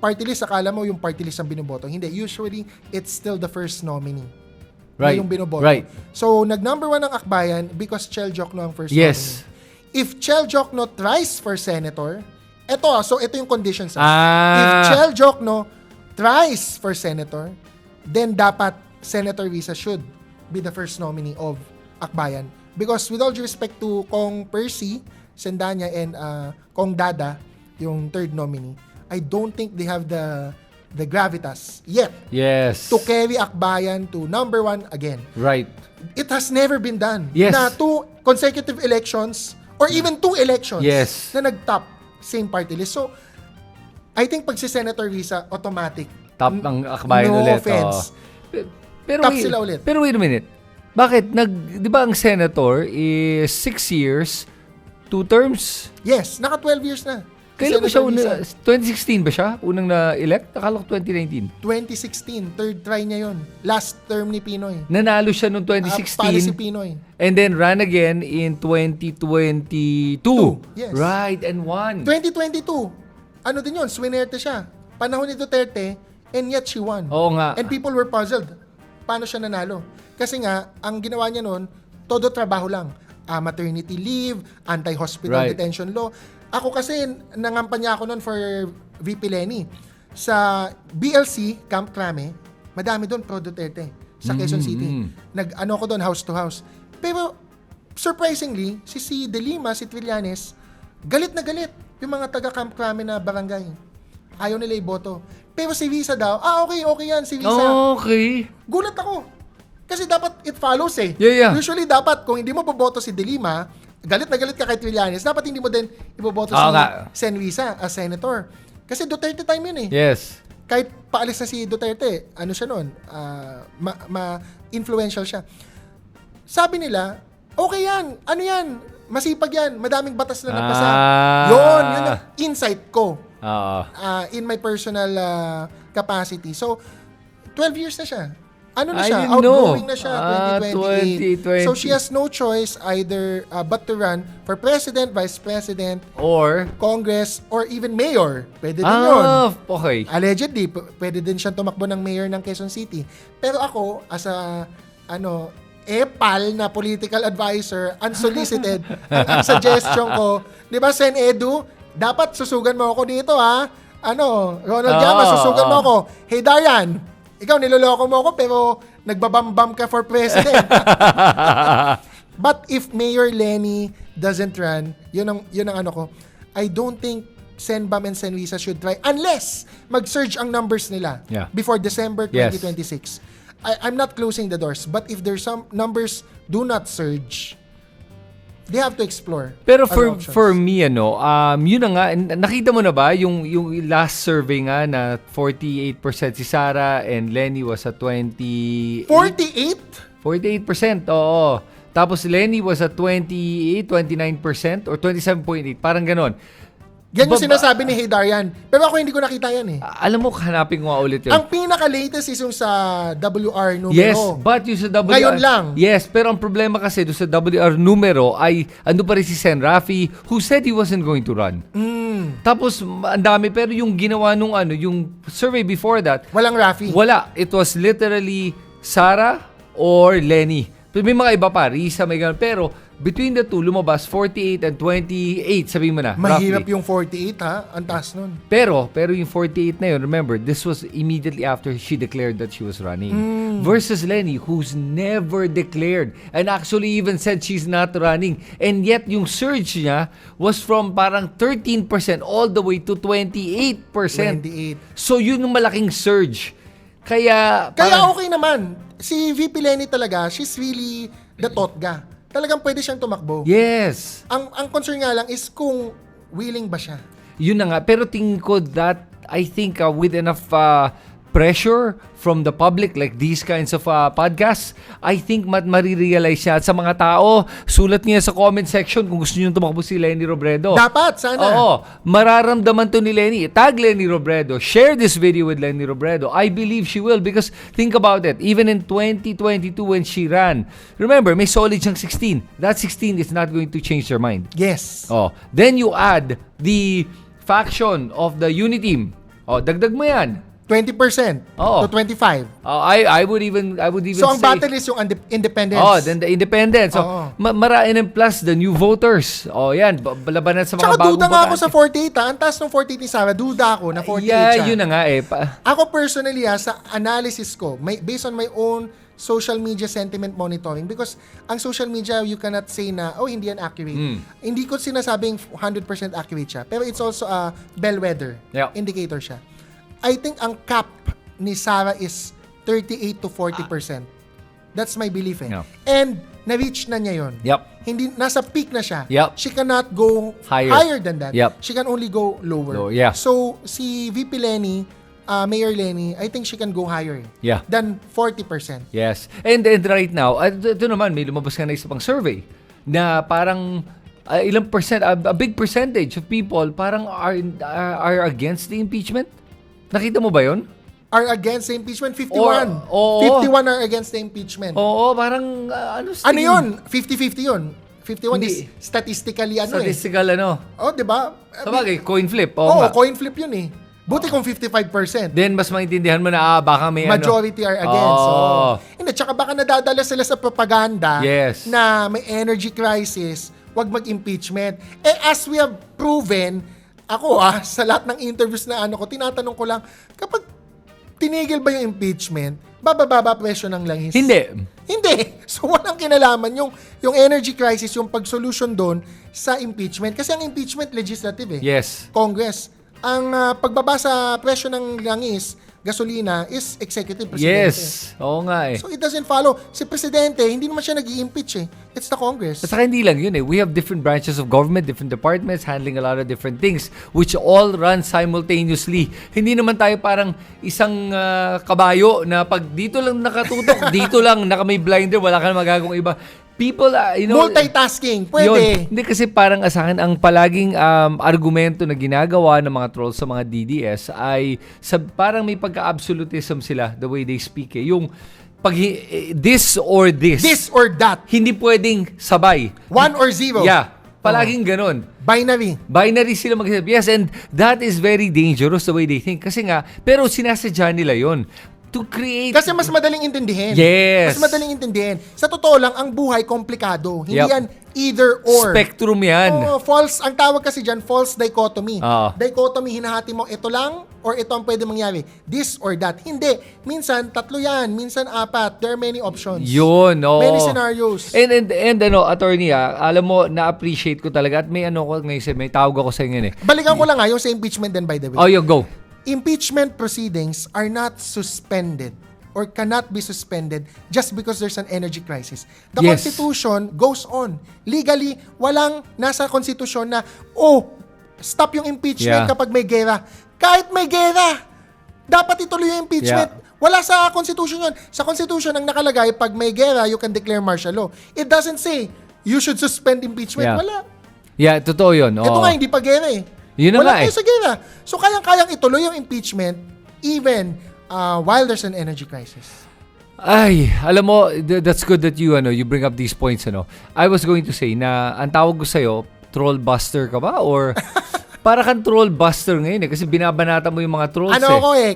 Speaker 15: party list, akala mo yung party list ang binoboto. Hindi, usually, it's still the first nominee.
Speaker 14: Right.
Speaker 15: Na yung binoboto.
Speaker 14: Right.
Speaker 15: So, nag number 1 ang Akbayan because Chel Jokno ang first
Speaker 14: Yes.
Speaker 15: nominee. If Chel Jokno tries for senator, ito yung conditions. If Chel Jokno tries for senator, then dapat Senator Risa should be the first nominee of Akbayan. Because with all due respect to Kong Percy Sendanya and Kong Dada, yung third nominee, I don't think they have the gravitas yet
Speaker 14: Yes.
Speaker 15: to carry Akbayan to number 1 again.
Speaker 14: Right.
Speaker 15: It has never been done.
Speaker 14: Yes.
Speaker 15: Na 2 consecutive elections or even 2 elections
Speaker 14: Yes.
Speaker 15: na nag-top same party list. So, I think pag si Senator Risa, automatic.
Speaker 14: Top ng Akbayan
Speaker 15: no
Speaker 14: ulit.
Speaker 15: offense.
Speaker 14: Pero
Speaker 15: Top sila ulit.
Speaker 14: Pero wait a minute. Bakit? Di ba ang senator is 6 years, 2 terms?
Speaker 15: Yes, naka 12 years na.
Speaker 14: Kailan ba siya
Speaker 15: Senator Risa.
Speaker 14: 2016 ba siya? Unang na-elect? Akala ko 2019.
Speaker 15: 2016, third try niya yon. Last term ni Pinoy.
Speaker 14: Nanalo siya noong
Speaker 15: Policy
Speaker 14: 2016
Speaker 15: Pinoy.
Speaker 14: and then ran again in 2022.
Speaker 15: Yes.
Speaker 14: Right, and won.
Speaker 15: 2022, ano din yun, swinerte siya. Panahon ni Duterte, and yet she won.
Speaker 14: Oo nga.
Speaker 15: And people were puzzled. Paano siya nanalo? Kasi nga, ang ginawa niya noon, todo trabaho lang. Maternity leave, anti-hospital
Speaker 14: Right.
Speaker 15: detention law. Ako kasi, nangampanya ako noon for VP Lenny. Sa BLC, Camp Crame, madami doon pro Duterte sa Quezon City. Nag-ano ko doon, house to house. Pero, surprisingly, si De Lima, si Trillanes, galit na galit yung mga taga Camp Crame na barangay. Ayaw nila iboto. Pero si Risa daw, okay yan, si Risa.
Speaker 14: Okay.
Speaker 15: Gulat ako. Kasi dapat it follows
Speaker 14: Yeah.
Speaker 15: Usually dapat, kung hindi mo boboto si De Lima, galit na galit ka kay Trillanes, dapat hindi mo din iboboto si Sen Risa as senator. Kasi Duterte time yun
Speaker 14: Yes.
Speaker 15: Kahit paalis na si Duterte, ano siya nun, influential siya. Sabi nila, okay yan, ano yan, masipag yan, madaming batas na napasa. Yun ang insight ko. In my personal capacity. So, 12 years na siya. Ano na siya? Outgoing na siya, 2028. So, she has no choice either but to run for president, vice president,
Speaker 14: or
Speaker 15: Congress, or even mayor. Pwede din yun.
Speaker 14: Okay.
Speaker 15: Allegedly, pwede din siyang tumakbo ng mayor ng Quezon City. Pero ako, as a, pal na political advisor, unsolicited, ang suggestion ko, di ba, Sen Edu, dapat susugan mo ako dito, ha? Ronald Llamas, susugan mo ako. Hey, Darian, ikaw niloloko mo ako pero nagbabambam ka for president. But if Mayor Lenny doesn't run, yun ang ano ko, I don't think Sen Bam and Sen Risa should try unless mag-surge ang numbers nila before December 2026. I'm not closing the doors, but if there's some numbers do not surge, They have to explore.
Speaker 14: Pero
Speaker 15: other options.
Speaker 14: for me, yun na nga, nakita mo na ba yung last survey nga na 48% si Sara and Lenny was at
Speaker 15: 48?
Speaker 14: 48%, oo. Tapos Lenny was at 29% or 27.8, parang ganon.
Speaker 15: Yan yung sinasabi ni Hey Darian. Pero ako hindi ko nakita yan eh.
Speaker 14: Alam mo, hanapin ko nga ulit yun.
Speaker 15: Ang pinaka-latest is yung sa WR numero.
Speaker 14: Yes, but yung sa WR...
Speaker 15: Ngayon lang.
Speaker 14: Yes, pero ang problema kasi doon sa WR numero ay ando pa rin si Sen Rafi who said he wasn't going to run. Tapos, ang dami. Pero yung ginawa nung yung survey before that...
Speaker 15: Walang Rafi.
Speaker 14: Wala. It was literally Sara or Lenny. May mga iba pa, Risa, may ganun. Pero, between the two, lumabas 48 and 28, sabihin mo na.
Speaker 15: Mahirap
Speaker 14: roughly.
Speaker 15: yung 48 ha. Ang taas nun.
Speaker 14: Pero yung 48 na yun, remember, this was immediately after she declared that she was running. Versus Lenny, who's never declared and actually even said she's not running. And yet, yung surge niya was from parang 13% all the way to 28%.
Speaker 15: 28.
Speaker 14: So, yun yung malaking surge. Kaya
Speaker 15: okay naman. Si VP Lenny talaga, she's really the totga. Talagang pwede siyang tumakbo.
Speaker 14: Yes.
Speaker 15: Ang concern nga lang is kung willing ba siya.
Speaker 14: Yun na nga. Pero tingin ko that, I think, with enough pressure from the public, like these kinds of podcasts, I think marirealize siya. At sa mga tao, sulat niya sa comment section kung gusto niyo tumakbo si Lenny Robredo.
Speaker 15: Dapat, sana.
Speaker 14: Oo. Mararamdaman to ni Lenny. Tag Lenny Robredo. Share this video with Lenny Robredo. I believe she will because think about it. Even in 2022 when she ran, remember, may solid siyang 16. That 16 is not going to change their mind.
Speaker 15: Yes.
Speaker 14: Oh. Then you add the faction of the Uniteam. Oh, dagdag mo yan.
Speaker 15: 20% to 25.
Speaker 14: I would even
Speaker 15: So ang
Speaker 14: say,
Speaker 15: battle is yung independence.
Speaker 14: Oh, then the independents. So, maraan and plus the new voters. Oh, yan. Labanan sa mga
Speaker 15: Tsaka
Speaker 14: bagong
Speaker 15: duda nga ako
Speaker 14: botante.
Speaker 15: sa 48 ha. Ang taas ng 48 ni Sarah, duda ako na 48 siya.
Speaker 14: Yun na nga eh.
Speaker 15: Ako personally sa analysis ko, based on my own social media sentiment monitoring, because ang social media, you cannot say na, hindi yan accurate. Hindi ko sinasabing 100% accurate siya. Pero it's also a bellwether indicator siya. I think ang cap ni Sarah is 38 to 40%. That's my belief eh.
Speaker 14: Yeah.
Speaker 15: And na-reach na niya yun.
Speaker 14: Yep.
Speaker 15: Hindi, nasa peak na siya.
Speaker 14: Yep.
Speaker 15: She cannot go higher than that.
Speaker 14: Yep.
Speaker 15: She can only go lower.
Speaker 14: Yeah.
Speaker 15: So, si VP Lenny, Mayor Lenny, I think she can go higher than 40%.
Speaker 14: Yes. And right now, ito naman, may lumabas ka na isa pang survey na parang ilang percent, a big percentage of people parang are against the impeachment. Nakita mo ba yun?
Speaker 15: Are against the impeachment? 51. 51 are against the impeachment.
Speaker 14: Oo, parang
Speaker 15: ano yun? 50-50 yun. 51 is statistically
Speaker 14: Statistical
Speaker 15: Oh, di ba?
Speaker 14: Sabagay, coin flip.
Speaker 15: Coin flip yun eh. Buti kung 55%.
Speaker 14: Then, mas maintindihan mo na, baka may
Speaker 15: majority are against. Hindi, tsaka baka nadadala sila sa propaganda na may energy crisis, wag mag-impeachment. As we have proven, ako sa lahat ng interviews na tinatanong ko lang, kapag tinigil ba yung impeachment, bababa presyo ng langis?
Speaker 14: Hindi.
Speaker 15: So, walang kinalaman yung energy crisis, yung pag-solution doon sa impeachment. Kasi ang impeachment, legislative eh.
Speaker 14: Yes.
Speaker 15: Congress. Ang pagbaba sa presyo ng langis, gasolina, is executive presidente.
Speaker 14: Yes. Oo nga eh.
Speaker 15: So, it doesn't follow. Si presidente, hindi naman siya nag-i-impeach eh. It's the Congress.
Speaker 14: At saka hindi lang yun eh. We have different branches of government, different departments handling a lot of different things which all run simultaneously. Hindi naman tayo parang isang kabayo na pag dito lang nakatutok, dito lang may blinder, wala ka na magagawang iba. People,
Speaker 15: multitasking, pwede.
Speaker 14: Yun. Hindi kasi parang sa akin, ang palaging argumento na ginagawa ng mga trolls sa mga DDS ay parang may pagka-absolutism sila the way they speak eh. Yung this or this.
Speaker 15: This or that.
Speaker 14: Hindi pwedeng sabay.
Speaker 15: 1 or 0.
Speaker 14: Yeah. Palaging ganun.
Speaker 15: Binary
Speaker 14: sila mag-isip. Yes, and that is very dangerous the way they think. Kasi nga, pero sinasadya nila yon to create...
Speaker 15: Kasi mas madaling intindihin.
Speaker 14: Yes.
Speaker 15: Mas madaling intindihin. Sa totoo lang, ang buhay komplikado. Hindi yan either or.
Speaker 14: Spectrum yan.
Speaker 15: False, ang tawag kasi dyan, false dichotomy.
Speaker 14: Dichotomy,
Speaker 15: hinahati mo, ito lang or ito ang pwede mangyari. This or that. Hindi. Minsan, 3 yan. Minsan, 4. There are many options.
Speaker 14: Yun,
Speaker 15: Many scenarios.
Speaker 14: And attorney, alam mo, na-appreciate ko talaga at may ko ngayon, may tawag ako sa inyo eh.
Speaker 15: Balikan ko lang yung sa impeachment din, by the way.
Speaker 14: Oh, go.
Speaker 15: Impeachment proceedings are not suspended. or cannot be suspended just because there's an energy crisis. The
Speaker 14: Yes.
Speaker 15: Constitution goes on. Legally, walang nasa Constitution na, stop yung impeachment
Speaker 14: Yeah.
Speaker 15: kapag may gera. Kahit may gera, dapat ituloy yung impeachment.
Speaker 14: Yeah.
Speaker 15: Wala sa Constitution yun. Sa Constitution, ang nakalagay, pag may gera, you can declare martial law. It doesn't say, you should suspend impeachment.
Speaker 14: Yeah.
Speaker 15: Wala.
Speaker 14: Yeah, totoo yun.
Speaker 15: Ito
Speaker 14: Oo.
Speaker 15: nga, hindi pa gera eh.
Speaker 14: Yun na
Speaker 15: Wala
Speaker 14: nga
Speaker 15: tayo sa gera. So, kayang-kayang ituloy yung impeachment even while there's an energy crisis.
Speaker 14: Ay, alam mo, that's good that you bring up these points, I was going to say na ang tawag ko sa'yo, troll buster ka ba? Or para kang troll buster ngayon kasi binabanata mo yung mga trolls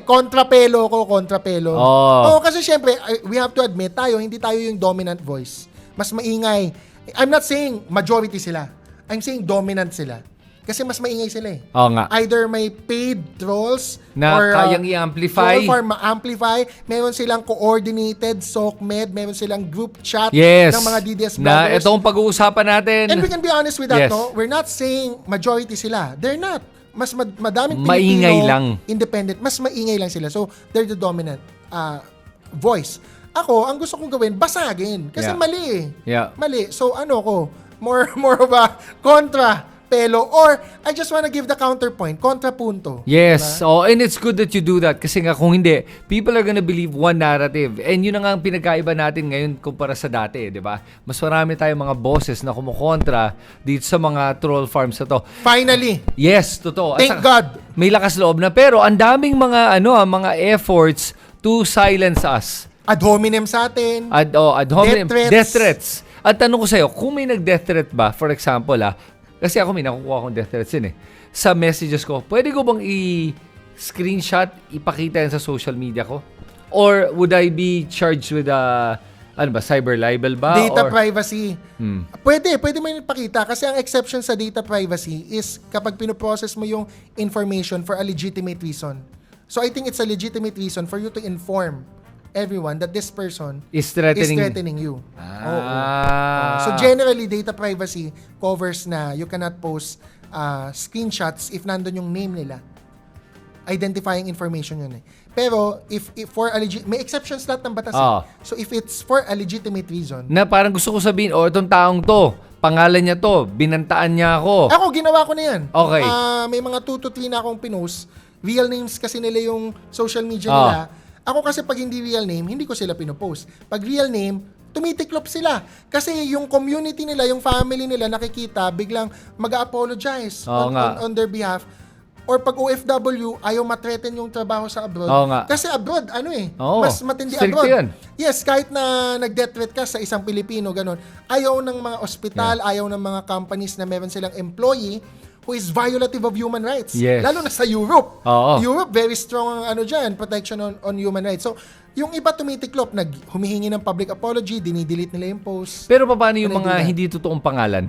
Speaker 15: Kontrapelo ko.
Speaker 14: Oh.
Speaker 15: Kasi syempre, we have to admit, hindi tayo yung dominant voice. Mas maingay. I'm not saying majority sila. I'm saying dominant sila. Kasi mas maingay sila eh.
Speaker 14: Oo nga.
Speaker 15: Either may paid trolls
Speaker 14: Na
Speaker 15: or
Speaker 14: kayang i-amplify.
Speaker 15: troll for ma-amplify. Meron silang coordinated SOCMED. Meron silang group chat
Speaker 14: Yes.
Speaker 15: ng mga DDS
Speaker 14: Na
Speaker 15: bloggers.
Speaker 14: itong pag-uusapan natin.
Speaker 15: And we can be honest with that,
Speaker 14: Yes.
Speaker 15: no? We're not saying majority sila. They're not. Mas madaming Pilipino
Speaker 14: Maingay lang.
Speaker 15: independent. Mas maingay lang sila. So, they're the dominant voice. Ako, ang gusto kong gawin, basagin. Kasi
Speaker 14: Yeah.
Speaker 15: mali eh.
Speaker 14: Yeah.
Speaker 15: Mali. So, more of a kontra-pelo. Or, I just wanna give the counterpoint. Kontrapunto.
Speaker 14: Yes.
Speaker 15: Diba?
Speaker 14: And it's good that you do that kasi nga kung hindi, people are gonna believe one narrative. And yun na nga ang pinagkaiba natin ngayon kumpara sa dati, di ba? Mas marami tayong mga bosses na kumukontra dito sa mga troll farms na to.
Speaker 15: Finally.
Speaker 14: Yes, totoo. At
Speaker 15: Thank
Speaker 14: saka,
Speaker 15: God.
Speaker 14: May lakas loob na. Pero ang daming mga efforts to silence us.
Speaker 15: Ad hominem sa atin.
Speaker 14: Ad hominem.
Speaker 15: Death threats.
Speaker 14: Death threats. At tanong ko sa'yo, kung may nag-death threat ba, for example, kasi ako may nakukuha akong death threats yun sa messages ko, pwede ko bang i-screenshot, ipakita yan sa social media ko? Or would I be charged with cyber libel ba?
Speaker 15: Data
Speaker 14: Or,
Speaker 15: privacy. Pwede mo yung ipakita kasi ang exception sa data privacy is kapag pinoprocess mo yung information for a legitimate reason. So I think it's a legitimate reason for you to inform everyone that this person
Speaker 14: is threatening
Speaker 15: you. Oo.
Speaker 14: Ah.
Speaker 15: So generally, data privacy covers na you cannot post screenshots if nandun yung name nila. Identifying information yun eh. Pero if for a may exceptions lahat ng batas. So if it's for a legitimate reason.
Speaker 14: Na parang gusto ko sabihin, itong taong to, pangalan niya to, binantaan niya ako.
Speaker 15: Ako, ginawa ko na yan.
Speaker 14: Okay.
Speaker 15: May mga 2 to 3 na akong pinost. Real names kasi nila yung social media nila. Ako kasi pag hindi real name, hindi ko sila pinopost. Pag real name, tumitiklop sila. Kasi yung community nila, yung family nila, nakikita, biglang mag-apologize on their behalf. Or pag OFW, ayaw matreten yung trabaho sa abroad. Kasi abroad, mas matindi
Speaker 14: Strict
Speaker 15: abroad.
Speaker 14: yan.
Speaker 15: Yes, kahit na nag-death threat ka sa isang Pilipino, ganun. Ayaw ng mga ospital, ayaw ng mga companies na meron silang employee who is violative of human rights.
Speaker 14: Yes.
Speaker 15: Lalo na sa Europe.
Speaker 14: Oo.
Speaker 15: Europe, very strong ang protection on human rights. So, yung iba tumitiklop, humihingi ng public apology, dinidelete nila yung post.
Speaker 14: Pero paano yung mga hindi totoong pangalan?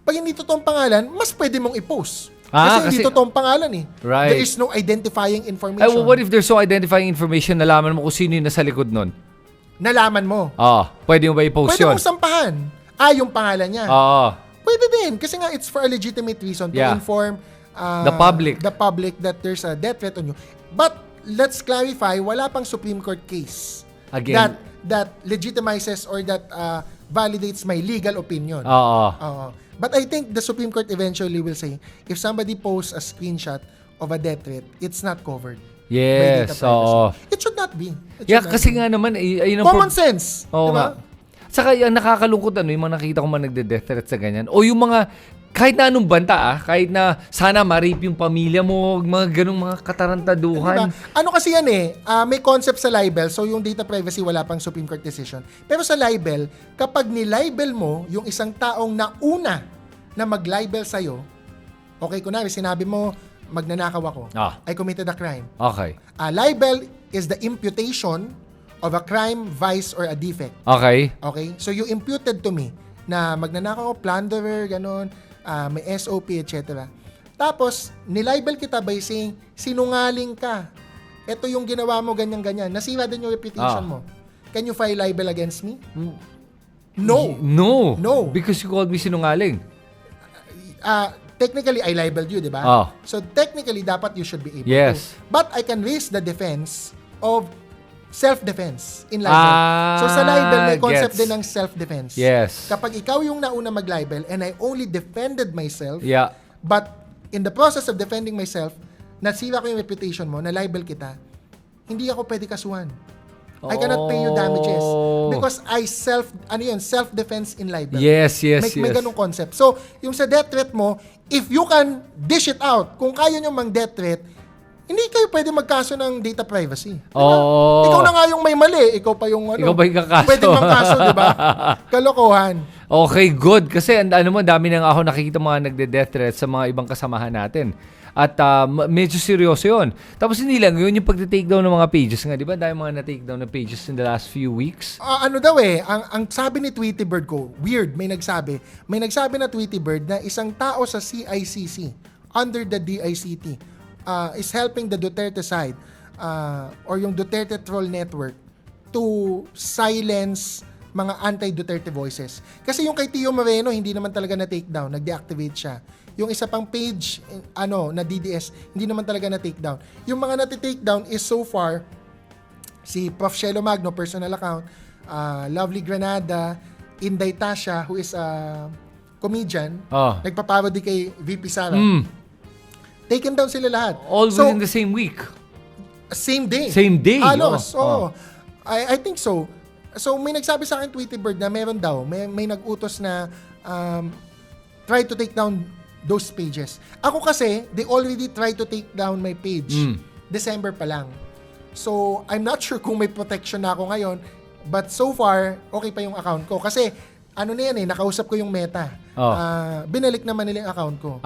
Speaker 15: Pag hindi totoong pangalan, mas pwede mong i-post. Kasi hindi totoong pangalan eh.
Speaker 14: Right.
Speaker 15: There is no identifying information.
Speaker 14: What if there's no identifying information, nalaman mo kung sino yung nasa likod nun?
Speaker 15: Nalaman mo.
Speaker 14: Pwede mo ba i-post
Speaker 15: Pwede
Speaker 14: yun?
Speaker 15: mong sampahan. Yung pangalan niya. Pwede din. Kasi nga, it's for a legitimate reason to inform
Speaker 14: the
Speaker 15: public that there's a death threat on you. But, let's clarify, wala pang Supreme Court case
Speaker 14: Again.
Speaker 15: that legitimizes or that validates my legal opinion. But I think the Supreme Court eventually will say, if somebody posts a screenshot of a death threat, it's not covered.
Speaker 14: Yes,
Speaker 15: It should not be.
Speaker 14: Kasi nga naman, ayun ang
Speaker 15: common sense.
Speaker 14: Oo
Speaker 15: diba?
Speaker 14: nga. Saka yung nakakalungkot yung mga nakita ko man nagde-death threat sa ganyan. O yung mga, kahit na anong banta kahit na sana ma-rape yung pamilya mo, mga ganung mga katarantaduhan.
Speaker 15: Diba? Ano kasi yan may concept sa libel, so yung data privacy wala pang Supreme Court decision. Pero sa libel, kapag ni-libel mo yung isang taong nauna na mag-libel sa'yo, okay, kunwari sinabi mo, magnanakaw ako, I committed a crime.
Speaker 14: Okay.
Speaker 15: Libel is the imputation of a crime, vice, or a defect.
Speaker 14: Okay.
Speaker 15: Okay? So you imputed to me na magnanakaw ako, plunderer, ganon, may SOP, etc. Tapos, nilibel kita by saying, sinungaling ka. Ito yung ginawa mo, ganyan-ganyan. Nasira din yung reputation mo. Can you file libel against me? No.
Speaker 14: No. Because you called me sinungaling.
Speaker 15: Technically, I libeled you, di ba? So, technically, dapat you should be able
Speaker 14: Yes.
Speaker 15: to. But I can raise the defense of self-defense in libel. So sa libel, may concept
Speaker 14: gets.
Speaker 15: din ng self-defense.
Speaker 14: Yes.
Speaker 15: Kapag ikaw yung nauna mag-libel and I only defended myself,
Speaker 14: Yeah.
Speaker 15: but in the process of defending myself, nasira ko yung reputation mo, na-libel kita, hindi ako pwede kasuhan. I cannot pay you damages. Because self-defense in libel.
Speaker 14: Yes.
Speaker 15: May ganung concept. So, yung sa death threat mo, if you can dish it out, kung kaya nyo mang death threat, hindi kayo pwede magkaso ng data privacy. Diba?
Speaker 14: Oo.
Speaker 15: Ikaw na nga yung may mali. Ikaw pa yung
Speaker 14: Ikaw ba yung kakaso?
Speaker 15: Pwede magkaso, di ba? Kalokohan.
Speaker 14: Okay, good. Kasi dami nang ako nakikita mga nagde-death threats sa mga ibang kasamahan natin. At medyo seryoso yun. Tapos hindi lang yun, yung pag-take down ng mga pages nga, di ba? Dahil mga na-take down na pages in the last few weeks.
Speaker 15: Ano daw ang sabi ni Tweety Bird ko, weird, may nagsabi na Tweety Bird na isang tao sa CICC, under the DICT, is helping the Duterte side, or yung Duterte Troll Network, to silence mga anti-Duterte voices. Kasi yung kay Tio Moreno, hindi naman talaga na-take down, nag-deactivate siya. Yung isa pang page, na DDS, hindi naman talaga na-take down. Yung mga na-take down is so far, si Prof. Shelo Magno, personal account, Lovely Granada, Inday Tasha, who is a comedian, nagpaparody kay VP Sara. Taken down sila lahat.
Speaker 14: All within the same week.
Speaker 15: Same day.
Speaker 14: Same day.
Speaker 15: Halos. I think so. So, may nagsabi sa akin, Tweety Bird, na meron daw, may nag-utos na try to take down those pages. Ako kasi, they already tried to take down my page. December pa lang. So, I'm not sure kung may protection na ako ngayon, but so far, okay pa yung account ko. Kasi, nakausap ko yung Meta. Binalik naman nila yung account ko.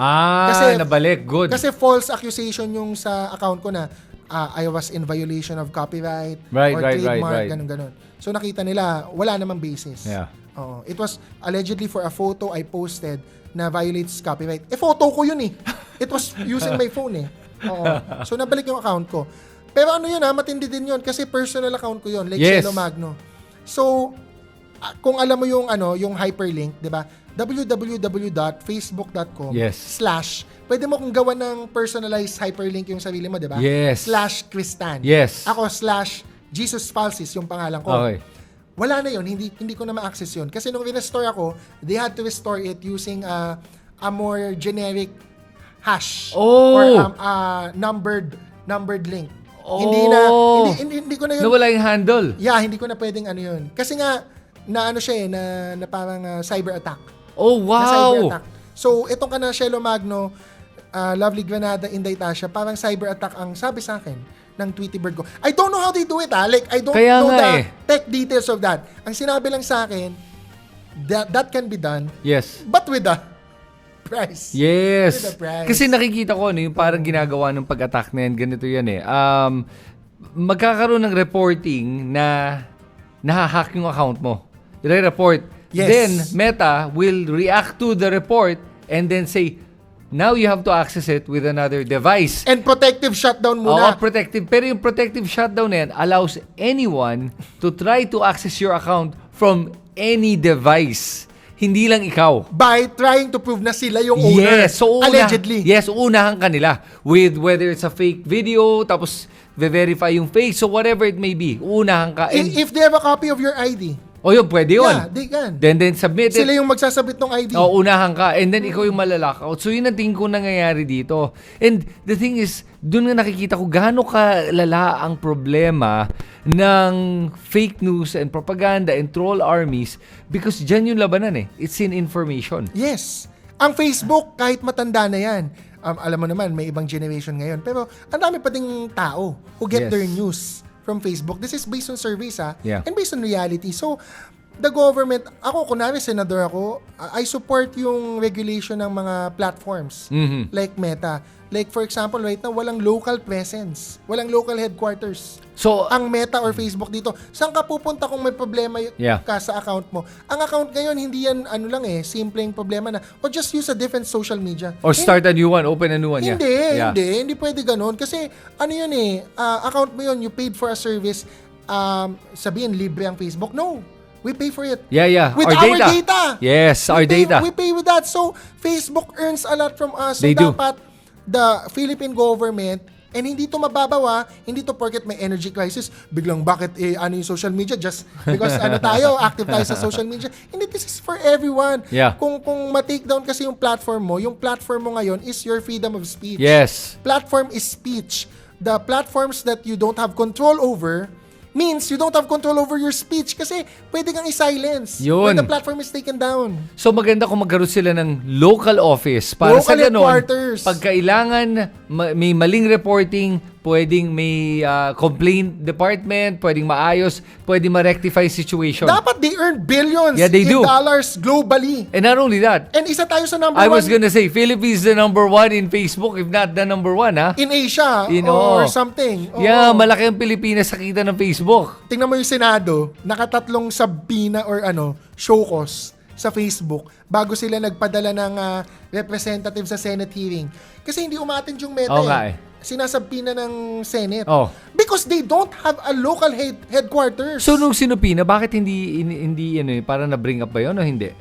Speaker 14: Kasi, nabalik. Good.
Speaker 15: Kasi false accusation yung sa account ko na I was in violation of copyright or trademark, ganun-ganun. So nakita nila, wala namang basis.
Speaker 14: Yeah.
Speaker 15: It was allegedly for a photo I posted na violates copyright. Photo ko yun eh. It was using my phone eh. So nabalik yung account ko. Pero matindi din yun kasi personal account ko yun, like Shelo Magno. So, kung alam mo yung hyperlink, di ba? www.facebook.com/ pwede mo kung gawa ng personalized hyperlink yung sarili mo, di ba? /Kristan. Ako /Jesus Falsis yung pangalan ko.
Speaker 14: Okay.
Speaker 15: Wala na yun, hindi ko na ma-access yun. Kasi nung restore ako, they had to restore it using a more generic hash or numbered link. Hindi ko na yun.
Speaker 14: Nawala yung handle.
Speaker 15: Yeah, hindi ko na pwedeng yun. Kasi nga, na parang cyber attack.
Speaker 14: Oh, wow!
Speaker 15: Na cyber attack. So, itong Shelo Magno, Lovely Granada, Inday Tasha, parang cyber attack ang sabi sa akin ng Tweety Bird ko. I don't know how they do it, Like, I don't know the tech details of that. Ang sinabi lang sa akin, that can be done.
Speaker 14: Yes.
Speaker 15: But with the price.
Speaker 14: Yes.
Speaker 15: With the price.
Speaker 14: Kasi nakikita ko, yung parang ginagawa ng pag-attack na yan, ganito yan magkakaroon ng reporting na nahahack yung account mo. I-report.
Speaker 15: Yes.
Speaker 14: Then, Meta will react to the report and then say, now you have to access it with another device.
Speaker 15: And protective shutdown muna.
Speaker 14: Protective. Pero yung protective shutdown na yan allows anyone to try to access your account from any device. Hindi lang ikaw.
Speaker 15: By trying to prove na sila yung owner.
Speaker 14: Yes. So,
Speaker 15: allegedly.
Speaker 14: Yes, uunahan ka nila. With whether it's a fake video, tapos verify yung face, so whatever it may be. Uunahan ka.
Speaker 15: If they have a copy of your ID.
Speaker 14: Yun, pwede yun.
Speaker 15: Yeah, they can.
Speaker 14: Then submit it.
Speaker 15: Sila yung magsasabit ng ID.
Speaker 14: Unahan ka. And then ikaw yung malalockout. So yun ang tingin ko nangyayari dito. And the thing is, dun nga nakikita ko gaano kalala ang problema ng fake news and propaganda and troll armies because dyan yung labanan eh. It's in information.
Speaker 15: Yes. Ang Facebook, kahit matanda na yan, alam mo naman, may ibang generation ngayon. Pero ang dami pa ding tao who get their news from Facebook. This is based on surveys and based on reality. So, the government, ako, kunwari senador ako, I support yung regulation ng mga platforms like Meta. Like for example, right now, walang local presence. Walang local headquarters.
Speaker 14: So,
Speaker 15: ang Meta or Facebook dito, saan ka pupunta kung may problema ka sa account mo? Ang account ngayon, hindi yan simpleng problema na, just use a different social media.
Speaker 14: Or start a new one, open a new one.
Speaker 15: Hindi pwede ganun. Kasi, account mo yun, you paid for a service, sabihin, libre ang Facebook. No. We pay for it.
Speaker 14: Yeah.
Speaker 15: With our data.
Speaker 14: Yes, our data.
Speaker 15: We pay with that. So, Facebook earns a lot from us. So,
Speaker 14: They do.
Speaker 15: dapat the Philippine government And hindi to mababawa, hindi to porket may energy crisis, biglang bakit ano yung social media just because ano tayo, active tayo sa social media. Hindi, this is for everyone.
Speaker 14: Yeah.
Speaker 15: Kung ma-take down kasi yung platform mo ngayon is your freedom of speech.
Speaker 14: Yes.
Speaker 15: Platform is speech. The platforms that you don't have control over means you don't have control over your speech kasi pwede kang i-silence
Speaker 14: Yun.
Speaker 15: when the platform is taken down.
Speaker 14: So maganda kung magkaroon sila ng local office para sa
Speaker 15: Local
Speaker 14: ganon,
Speaker 15: headquarters.
Speaker 14: pag kailangan may maling reporting, pwedeng may complaint department, pwedeng maayos, pwedeng ma-rectify situation.
Speaker 15: Dapat they earn billions
Speaker 14: Yeah, they
Speaker 15: in
Speaker 14: do.
Speaker 15: dollars globally.
Speaker 14: And not only that,
Speaker 15: And isa tayo sa number
Speaker 14: I
Speaker 15: one
Speaker 14: was gonna say, Philippines the number 1 in Facebook, if not the number 1, ha?
Speaker 15: in Asia
Speaker 14: Oo.
Speaker 15: or something. Oo.
Speaker 14: Yeah, malaki ang Pilipinas sa kita ng Facebook.
Speaker 15: Tingnan mo yung Senado, nakatatlong sabina or show cause sa Facebook bago sila nagpadala ng representative sa Senate hearing. Kasi hindi umattend yung Meta.
Speaker 14: Oo nga eh.
Speaker 15: Sinasabina ng Senate.
Speaker 14: Oh.
Speaker 15: Because they don't have a local headquarters.
Speaker 14: So nung sinupina, bakit hindi parang na-bring up ba yun o hindi?